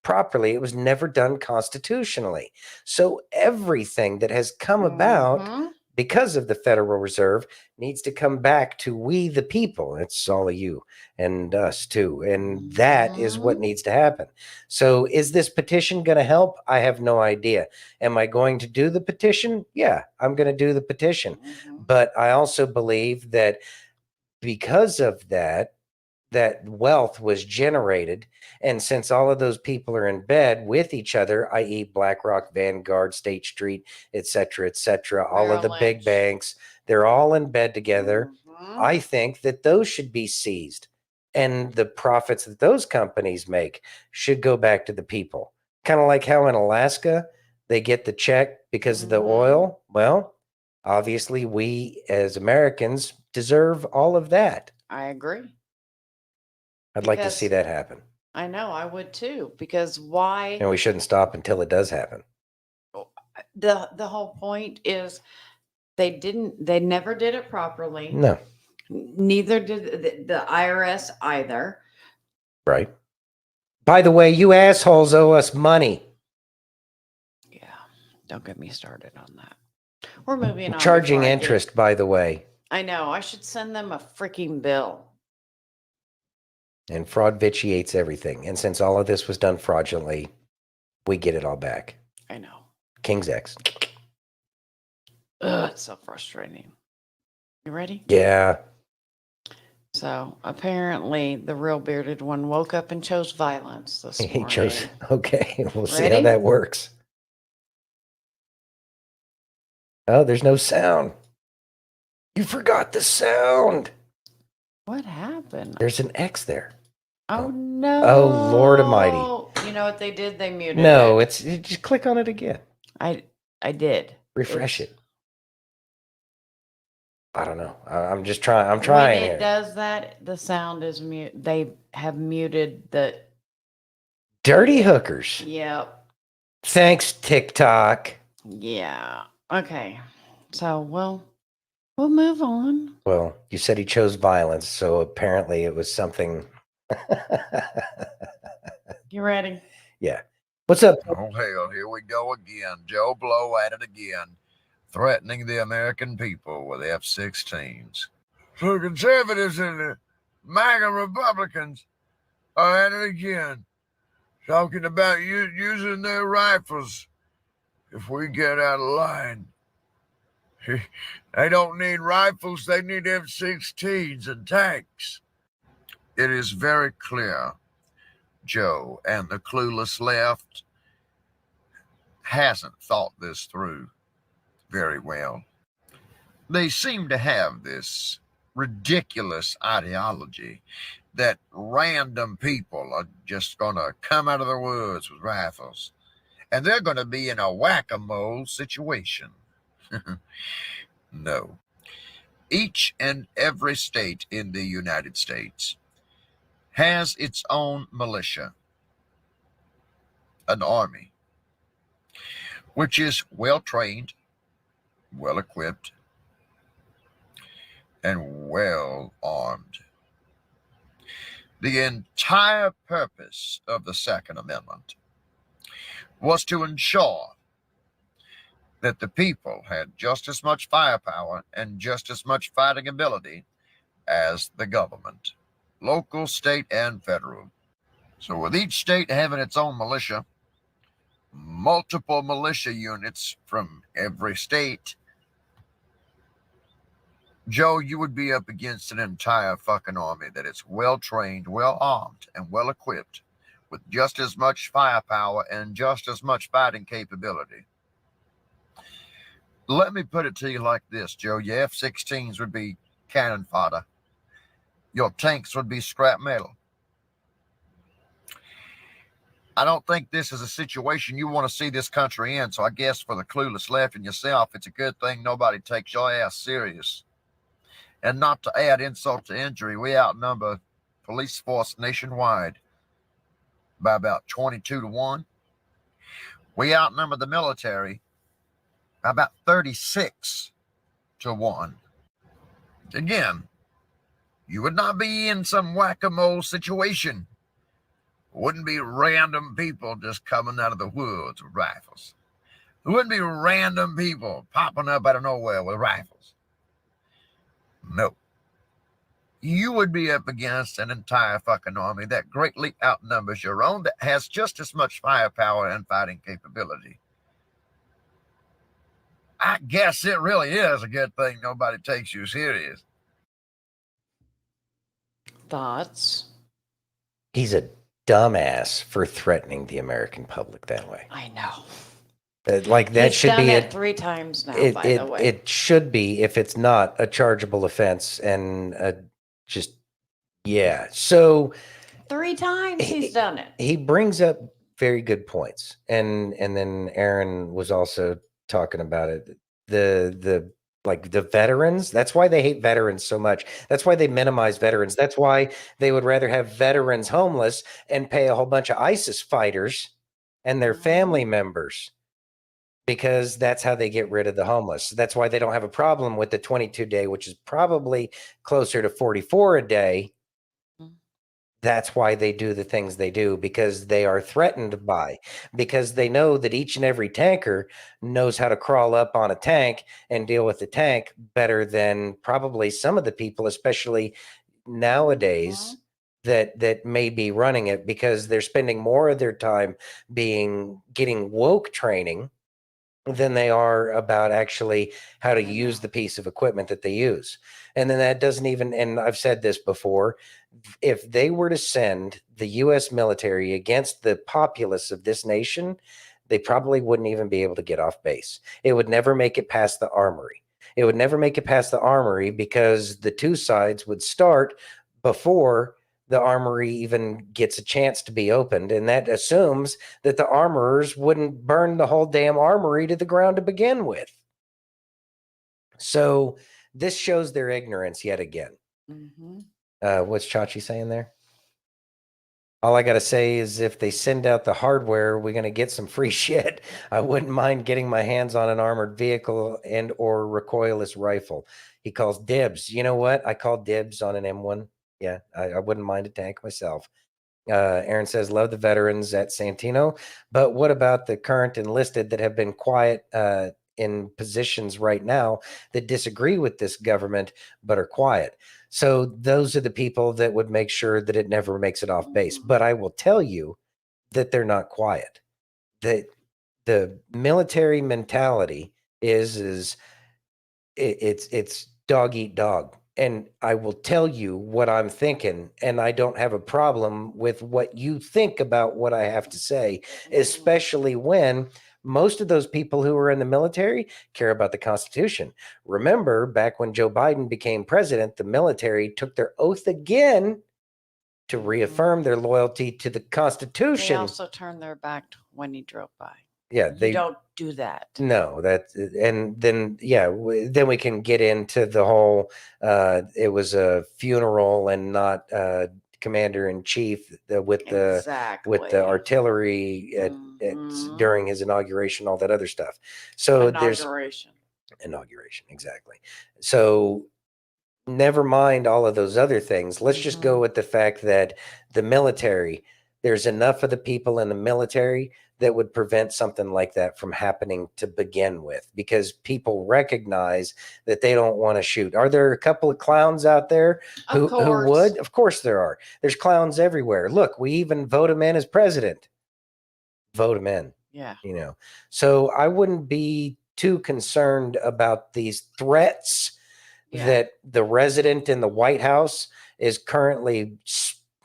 properly. It was never done constitutionally. So everything that has come about because of the Federal Reserve needs to come back to we the people. It's all of you and us too. And that is what needs to happen. So is this petition going to help? I have no idea. Am I going to do the petition? Yeah, I'm going to do the petition. But I also believe that because of that wealth was generated. And since all of those people are in bed with each other, i.e. BlackRock, Vanguard, State Street, et cetera, all of the big banks, they're all in bed together. I think that those should be seized. And the profits that those companies make should go back to the people. Kind of like how in Alaska, they get the check because of the oil. Well, obviously we as Americans deserve all of that. I agree. I'd like to see that happen. I know, I would too. Because why? And we shouldn't stop until it does happen. The whole point is they never did it properly. No. Neither did the IRS either. Right. By the way, you assholes owe us money. Yeah. Don't get me started on that. We're moving on. Charging before I get- interest, by the way. I know. I should send them a freaking bill. And fraud vitiates everything. And since all of this was done fraudulently, we get it all back. I know. King's X. Ugh, it's so frustrating. You ready? Yeah. So apparently the real bearded one woke up and chose violence this He morning. chose. Okay. We'll see Ready? how that works. Oh, there's no sound. You forgot the sound. What happened? There's an X there. Oh no. Oh, Lord Almighty. You know what they did? They muted No, it. you just click on it again. I did. Refresh it. I don't know. I'm just trying. I'm trying When it here. does that, the sound is mute. They have muted the. Dirty hookers. Yep. Thanks, TikTok. Yeah. Okay. So we'll move on. Well, you said he chose violence, so apparently it was something. You ready? Yeah. What's up? Oh, hell, here we go again. Joe Blow at it again, threatening the American people with F-16s. So conservatives and the MAGA Republicans are at it again, talking about using their rifles if we get out of line. They don't need rifles, they need F-16s and tanks. It is very clear Joe and the clueless left hasn't thought this through very well. They seem to have this ridiculous ideology that random people are just going to come out of the woods with rifles and they're going to be in a whack-a-mole situation. No. Each and every state in the United States has its own militia, an army, which is well-trained, well-equipped, and well-armed. The entire purpose of the Second Amendment was to ensure that the people had just as much firepower and just as much fighting ability as the government, local, state, and federal. So with each state having its own militia, multiple militia units from every state, Joe, you would be up against an entire fucking army that is well-trained, well-armed, and well-equipped with just as much firepower and just as much fighting capability. Let me put it to you like this, Joe. Your F-16s would be cannon fodder. Your tanks would be scrap metal. I don't think this is a situation you want to see this country in, so I guess for the clueless left and yourself, it's a good thing nobody takes your ass serious. And not to add insult to injury, we outnumber police force nationwide by about 22-1. We outnumber the military by about 36-1. Again, you would not be in some whack-a-mole situation. It wouldn't be random people just coming out of the woods with rifles. It wouldn't be random people popping up out of nowhere with rifles. No. You would be up against an entire fucking army that greatly outnumbers your own, that has just as much firepower and fighting capability. I guess it really is a good thing nobody takes you serious. Thoughts? He's a dumbass for threatening the American public that way. I know. Like that He's should done be it it. 3 times now, It, by it, the way. it should be, if it's not a chargeable offense, and just, yeah. So 3 times he's done it. he brings up very good points, and then Aaron was also talking about it. The like the veterans, that's why they hate veterans so much. That's why they minimize veterans. That's why they would rather have veterans homeless and pay a whole bunch of ISIS fighters and their family members, because that's how they get rid of the homeless. That's why they don't have a problem with the 22-day, which is probably closer to 44 a day. That's why they do the things they do, because they are threatened by, because they know that each and every tanker knows how to crawl up on a tank and deal with the tank better than probably some of the people, especially nowadays, that may be running it, because they're spending more of their time getting woke training than they are about actually how to use the piece of equipment that they use. And then that doesn't even, and I've said this before, if they were to send the US military against the populace of this nation, they probably wouldn't even be able to get off base. It would never make it past the armory. It would never make it past the armory, because the two sides would start before the armory even gets a chance to be opened. And that assumes that the armorers wouldn't burn the whole damn armory to the ground to begin with. So this shows their ignorance yet again. What's Chachi saying there? All I got to say is if they send out the hardware, we're going to get some free shit. I wouldn't mind getting my hands on an armored vehicle and or recoilless rifle. He calls dibs. You know what? I call dibs on an M1. Yeah, I wouldn't mind a tank myself. Aaron says, love the veterans at Santino. But what about the current enlisted that have been quiet in positions right now that disagree with this government but are quiet? So those are the people that would make sure that it never makes it off base. But I will tell you that they're not quiet. That the military mentality is it's dog eat dog. And I will tell you what I'm thinking, and I don't have a problem with what you think about what I have to say, especially when most of those people who are in the military care about the Constitution. Remember, back when Joe Biden became president, the military took their oath again to reaffirm their loyalty to the They Constitution. also turned their back when he drove by. Yeah, You they don't do that. No, and then then we can get into the whole it was a funeral and not commander in chief with the Exactly. artillery during his inauguration, all that other stuff. So there's inauguration, exactly. So never mind all of those other things. Let's just go with the fact that the military, there's enough of the people in the military that would prevent something like that from happening to begin with, because people recognize that they don't want to shoot. Are there a couple of clowns out there who would? Of course there are. There's clowns everywhere. Look, we even vote him in as president. Vote him in. Yeah. You know, so I wouldn't be too concerned about these threats that the resident in the White House is currently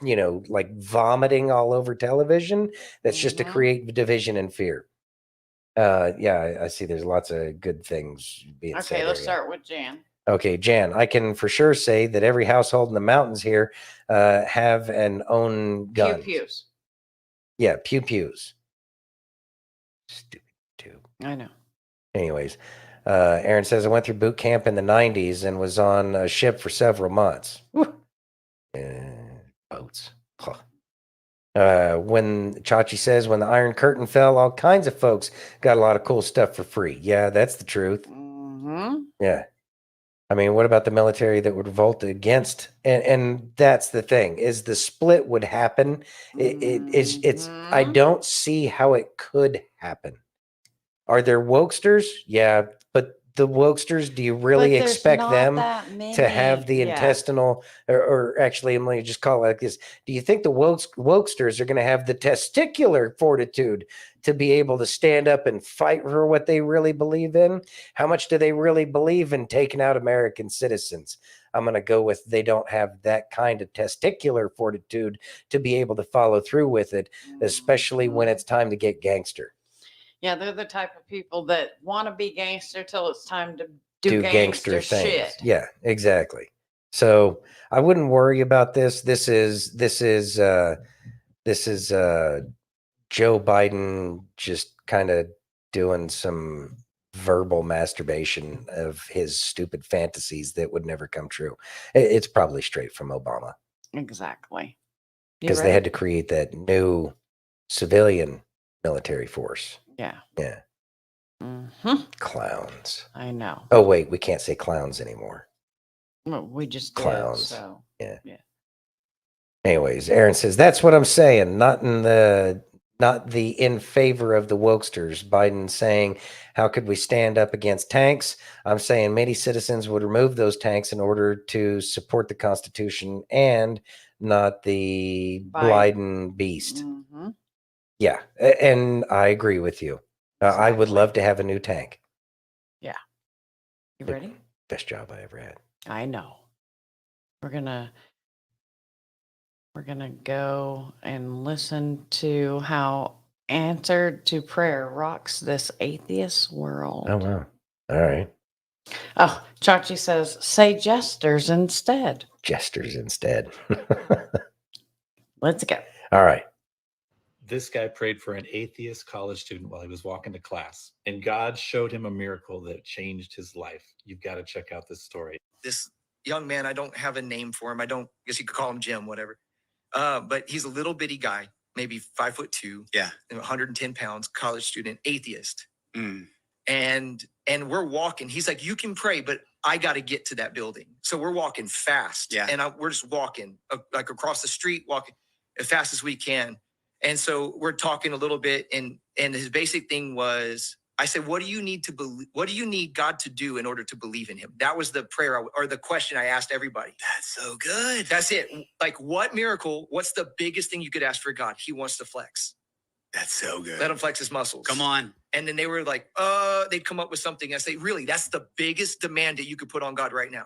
like vomiting all over television. That's just to create division and fear. I see there's lots of good things being said. Okay, let's here. start with Jan. Okay, Jan, I can for sure say that every household in the mountains here have and own guns. Pew-pews. Yeah, pew-pews. Stupid too. I know. Anyways, Aaron says, I went through boot camp in the 90s and was on a ship for several months. Boats. Huh. When Chachi says, when the Iron Curtain fell, all kinds of folks got a lot of cool stuff for free. Yeah, that's the truth. Mm-hmm. Yeah. I mean, what about the military that would revolt against? And that's the thing, is the split would happen. It's I don't see how it could happen. Are there wokesters? Yeah, but the wokesters, do you really But there's expect not them that to have the many. Yeah. intestinal, or actually, let me just call it like this. Do you think the wokesters are going to have the testicular fortitude to be able to stand up and fight for what they really believe in? How much do they really believe in taking out American citizens? I'm going to go with they don't have that kind of testicular fortitude to be able to follow through with it, especially when it's time to get gangster. Yeah, they're the type of people that want to be gangster till it's time to do gangster gangster things. shit. Yeah, exactly. So I wouldn't worry about this. This is Joe Biden just kind of doing some verbal masturbation of his stupid fantasies that would never come true. It's probably straight from Obama, Exactly. You because they ready? had to create that new civilian military force. Yeah. Yeah. Mm-hmm. Clowns. I know. Oh, wait, we can't say clowns anymore. Well, we just did, Clowns. so Yeah. yeah. Anyways, Aaron says, that's what I'm saying. Not the in favor of the wokesters. Biden saying, how could we stand up against tanks? I'm saying many citizens would remove those tanks in order to support the Constitution and not the Biden beast. Mm-hmm. Yeah. And I agree with you. I would love to have a new tank. Yeah. You ready? Best job I ever had. I know. We're gonna go and listen to how Answered to Prayer rocks this atheist world. Oh, wow. All right. Oh, Chachi says, say jesters instead. Jesters instead. Let's go. All right. This guy prayed for an atheist college student while he was walking to class, and God showed him a miracle that changed his life. You've got to check out this story. This young man, I don't have a name for him. I guess you could call him Jim, whatever. But he's a little bitty guy, maybe 5'2". Yeah. 110 pounds, college student, atheist. And we're walking. He's like, you can pray, but I got to get to that building. So we're walking fast. Yeah. And we're just walking like across the street, walking as fast as we can. And so we're talking a little bit. And his basic thing was, I said, what do you need to believe? What do you need God to do in order to believe in him? That was the prayer or the question I asked everybody. That's so good. That's it. Like, what miracle? What's the biggest thing you could ask for God? He wants to flex. That's so good. Let him flex his muscles. Come on. And then they were like, they'd come up with something. I say, really, that's the biggest demand that you could put on God right now.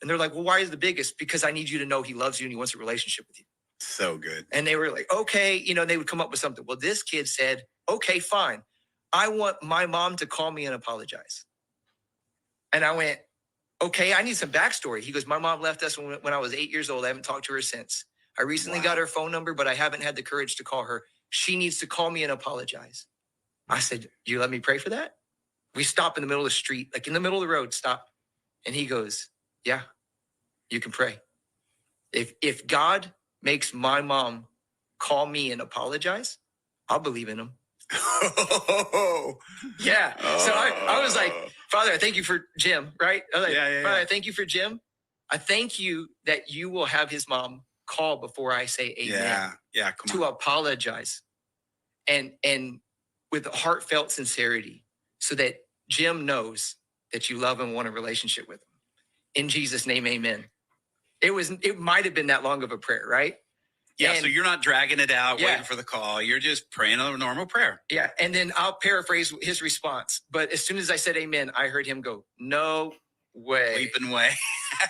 And they're like, well, why is it the biggest? Because I need you to know he loves you and he wants a relationship with you. So good. And And they were like, okay, they would come up with something. Well, this kid said, okay, fine. I want my mom to call me and apologize. And I went, okay, I need some backstory. He goes, my mom left us when I was 8 years old. I haven't talked to her since. I recently got her phone number, but I haven't had the courage to call her. She needs to call me and apologize. I said, you let me pray for that? We stop in the middle of the street, like in the middle of the road, stop. And he goes, yeah, you can pray. If God makes my mom call me and apologize, I'll believe in him. Yeah. So I was like, Father, I thank you for Jim, right? I was like, Father, I thank you for Jim. I thank you that you will have his mom call before I say amen. Yeah. To apologize and with heartfelt sincerity so that Jim knows that you love him and want a relationship with him. In Jesus' name, amen. It might have been that long of a prayer, right? Yeah. And- So you're not dragging it out, Yeah. waiting for the call. You're just praying a normal prayer. Yeah. And then I'll paraphrase his response. But as soon as I said amen, I heard him go, no way. Weeping way.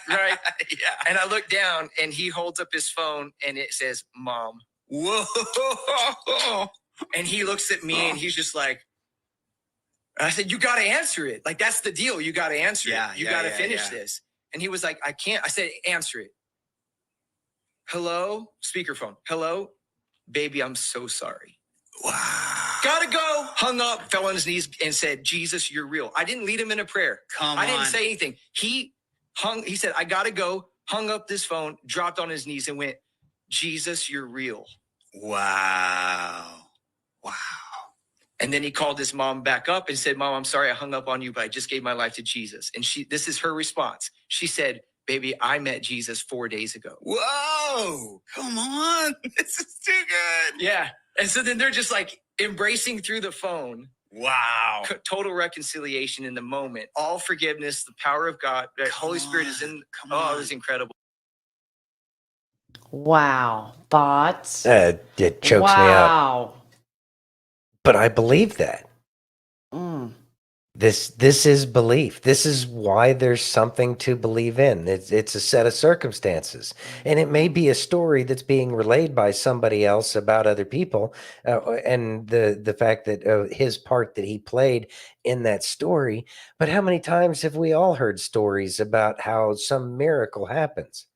Right? Yeah. And I look down and he holds up his phone and it says, Mom. Whoa. And he looks at me and he's just like, I said, you got to answer it. Like, that's the deal. You got to answer it. You got to finish this. And he was like, I can't. I said, answer it. Hello? Speakerphone. Hello? Baby, I'm so sorry. Wow. Gotta go. Hung up, fell on his knees and said, Jesus, you're real. I didn't lead him in a prayer. I didn't say anything. He said, I gotta go, hung up this phone, dropped on his knees and went, Jesus, you're real. Wow. And then he called his mom back up and said, Mom, I'm sorry I hung up on you, but I just gave my life to Jesus. And this is her response. She said, baby, I met Jesus 4 days ago. Whoa. Come on. This is too good. Yeah. And so then they're just like embracing through the phone. Wow. Total reconciliation in the moment. All forgiveness, the power of God. The Holy Spirit is in. It was incredible. Wow. Thoughts? It chokes me up. Wow. But I believe that. Mm. This is belief. This is why there's something to believe in. It's a set of circumstances, and it may be a story that's being relayed by somebody else about other people, and the fact that his part that he played in that story. But how many times have we all heard stories about how some miracle happens?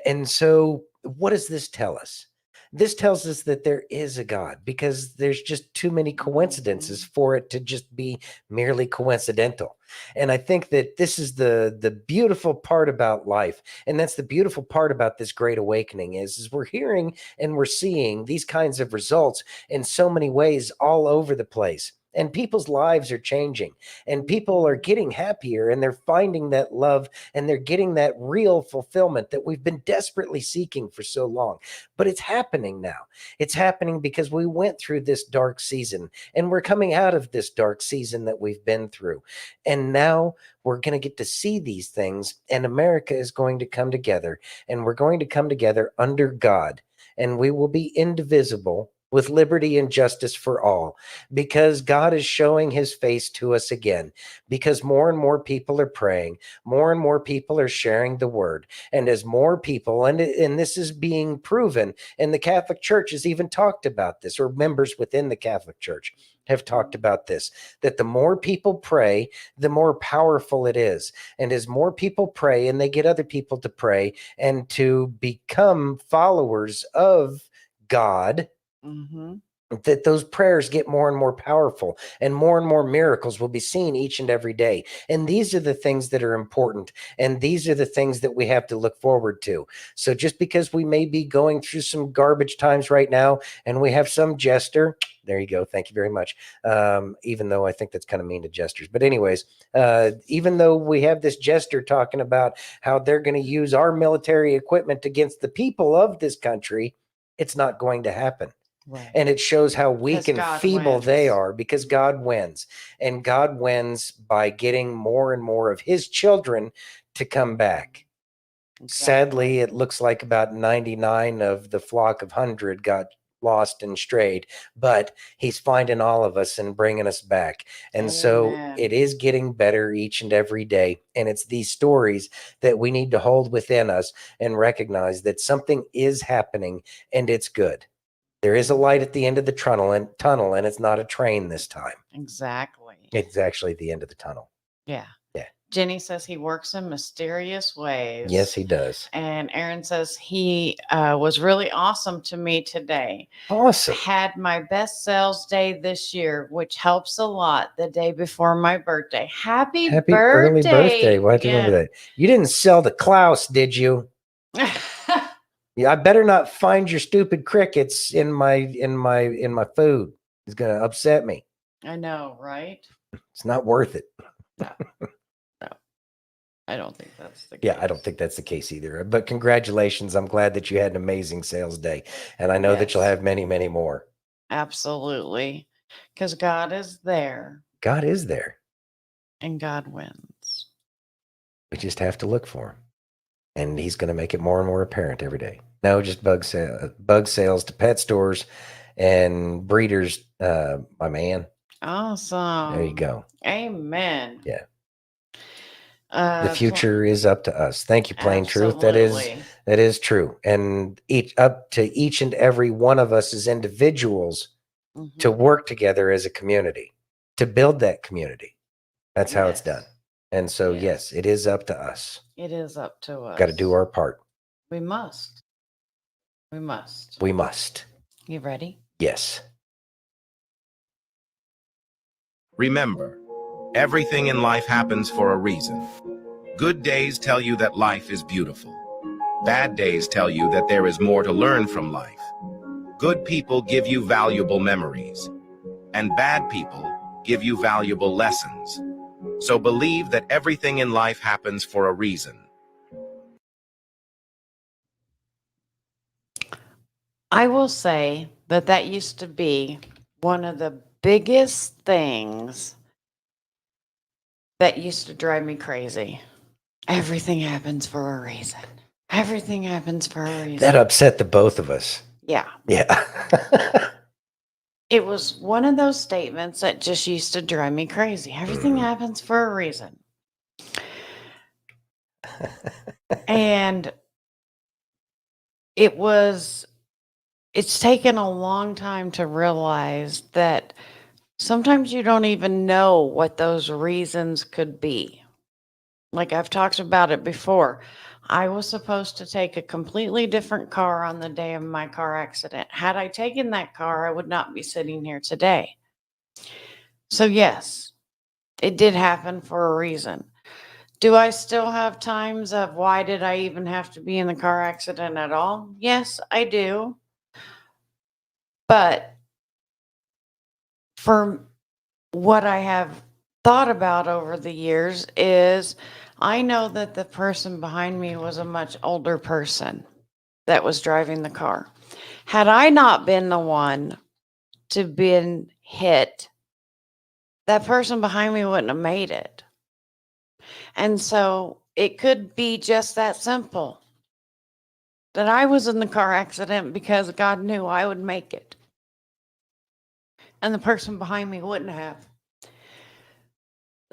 And so, what does this tell us? This tells us that there is a God, because there's just too many coincidences for it to just be merely coincidental. And I think that this is the beautiful part about life. And that's the beautiful part about this great awakening is we're hearing and we're seeing these kinds of results in so many ways all over the place. And people's lives are changing, and people are getting happier, and they're finding that love, and they're getting that real fulfillment that we've been desperately seeking for so long. But it's happening now. It's happening because we went through this dark season, and we're coming out of this dark season that we've been through. And now we're going to get to see these things, and America is going to come together, and we're going to come together under God, and we will be indivisible, with liberty and justice for all, because God is showing his face to us again, because more and more people are praying, more and more people are sharing the word. And as more people, and this is being proven, and the Catholic Church has even talked about this, or members within the Catholic Church have talked about this, that the more people pray, the more powerful it is. And as more people pray and they get other people to pray and to become followers of God, Mm-hmm. that those prayers get more and more powerful, and more miracles will be seen each and every day. And these are the things that are important. And these are the things that we have to look forward to. So just because we may be going through some garbage times right now, and we have some jester, there you go. Thank you very much. Even though I think that's kind of mean to jesters. But anyways, even though we have this jester talking about how they're going to use our military equipment against the people of this country, it's not going to happen. Right. And it shows how weak and God feeble they wins. are, because God wins. And God wins by getting more and more of his children to come back. Sadly, it looks like about 99 of the flock of 100 got lost and strayed, but he's finding all of us and bringing us back. And so Amen. it is getting better each and every day. And it's these stories that we need to hold within us and recognize that something is happening, and it's good. There is a light at the end of the tunnel, and it's not a train this time. Exactly. It's actually the end of the tunnel. Yeah. Yeah. Jenny says he works in mysterious ways. Yes, he does. And Aaron says he was really awesome to me today. Awesome. Had my best sales day this year, which helps a lot, the day before my birthday. Happy birthday. Early birthday. Why do you Yeah. remember that? You didn't sell the Klaus, did you? Yeah, I better not find your stupid crickets in my food. It's gonna upset me. I know, right? It's not worth it. I don't think that's the Yeah, I don't think that's the case either. But congratulations. I'm glad that you had an amazing sales day. And I know that you'll Yes. have many, many more. Absolutely. Because God is there God is there. and God wins. We just have to look for him. And he's going to make it more and more apparent every day. No, just bug sales to pet stores and breeders, my man. Awesome. There you go. Amen. Yeah. The Pl- future is up to us. Thank you, Plain Truth. That Absolutely. is true. And up to each and every one of us as individuals to work together as a community, to build that community. That's how it's done. And so, yes, it is up to us. It is up to us. Got to do our part. We must. We must. We must. You ready? Yes. Remember, everything in life happens for a reason. Good days tell you that life is beautiful. Bad days tell you that there is more to learn from life. Good people give you valuable memories, and bad people give you valuable lessons. So believe that everything in life happens for a reason. I will say that used to be one of the biggest things that used to drive me crazy. Everything happens for a reason. Everything happens for a reason. That upset the both of us. Yeah. Yeah. It was one of those statements that just used to drive me crazy. Everything happens for a reason. And it's taken a long time to realize that sometimes you don't even know what those reasons could be. Like I've talked about it before. I was supposed to take a completely different car on the day of my car accident. Had I taken that car, I would not be sitting here today. So yes, it did happen for a reason. Do I still have times of why did I even have to be in the car accident at all? Yes, I do. But for what I have thought about over the years is I know that the person behind me was a much older person that was driving the car. Had I not been the one to been hit, that person behind me wouldn't have made it. And so it could be just that simple that I was in the car accident because God knew I would make it. And the person behind me wouldn't have.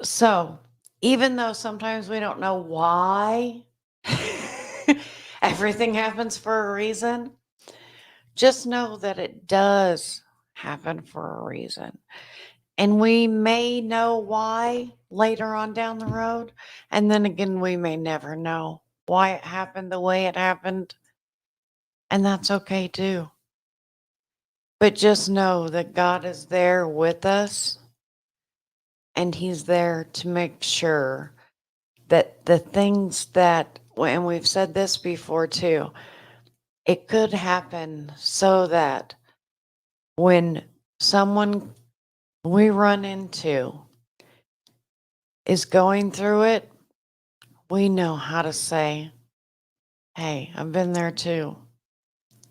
So even though sometimes we don't know why everything happens for a reason, just know that it does happen for a reason. And we may know why later on down the road. And then again, we may never know why it happened the way it happened. And that's okay too. But just know that God is there with us, and He's there to make sure that the things that, and we've said this before too, it could happen so that when someone we run into is going through it, we know how to say, hey, I've been there too,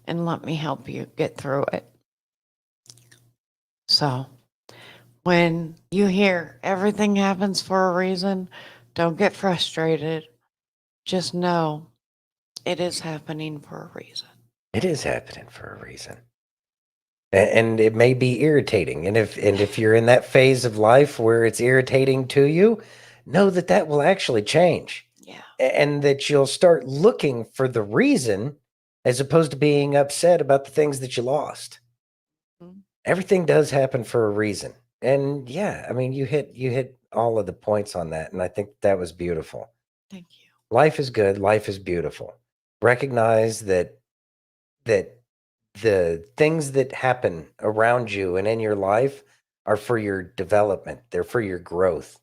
and let me help you get through it. So when you hear everything happens for a reason, don't get frustrated. Just know it is happening for a reason. It is happening for a reason. And it may be irritating. And if you're in that phase of life where it's irritating to you, know that that will actually change. Yeah. And that you'll start looking for the reason as opposed to being upset about the things that you lost. Mhm. Everything does happen for a reason. And yeah, I mean, you hit all of the points on that. And I think that was beautiful. Thank you. Life is good. Life is beautiful. Recognize that the things that happen around you and in your life are for your development. They're for your growth.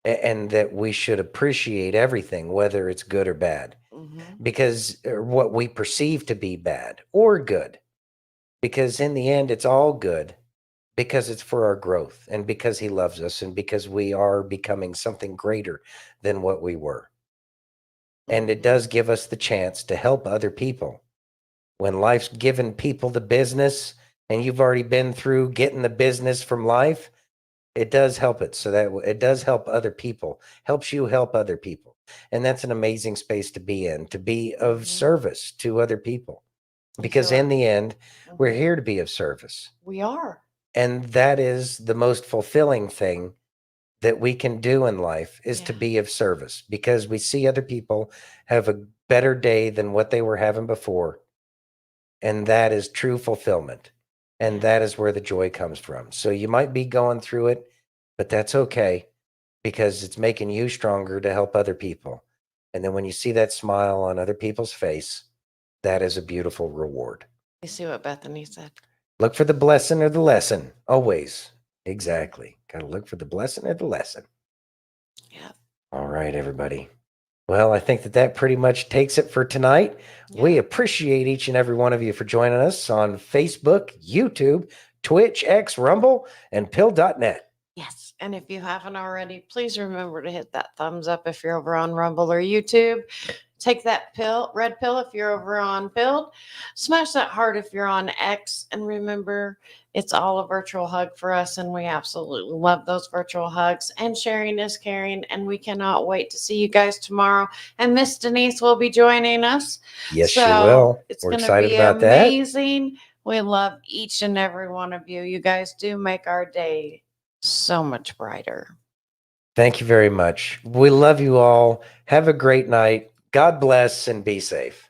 And that we should appreciate everything, whether it's good or bad, because what we perceive to be bad or good, because in the end, it's all good because it's for our growth and because He loves us and because we are becoming something greater than what we were. And it does give us the chance to help other people. When life's given people the business and you've already been through getting the business from life, it does help it. So that it does help other people, helps you help other people. And that's an amazing space to be in, to be of service to other people. Because in the end, we're here to be of service. We are. And that is the most fulfilling thing that we can do in life is to be of service, because we see other people have a better day than what they were having before. And that is true fulfillment. And that is where the joy comes from. So you might be going through it, but that's okay, because it's making you stronger to help other people. And then when you see that smile on other people's face, that is a beautiful reward. You see what Bethany said? Look for the blessing or the lesson. Always. Exactly. Got to look for the blessing or the lesson. Yeah. All right, everybody. Well, I think that pretty much takes it for tonight. Yeah. We appreciate each and every one of you for joining us on Facebook, YouTube, Twitch, X, Rumble, and Pill.net. Yes. And if you haven't already, please remember to hit that thumbs up if you're over on Rumble or YouTube. Take that red pill if you're over on Pilled. Smash that heart if you're on X. And remember, it's all a virtual hug for us. And we absolutely love those virtual hugs. And sharing is caring. And we cannot wait to see you guys tomorrow. And Miss Denise will be joining us. Yes, she will. We're excited about that. Amazing. We love each and every one of you. You guys do make our day so much brighter. Thank you very much. We love you all. Have a great night. God bless and be safe.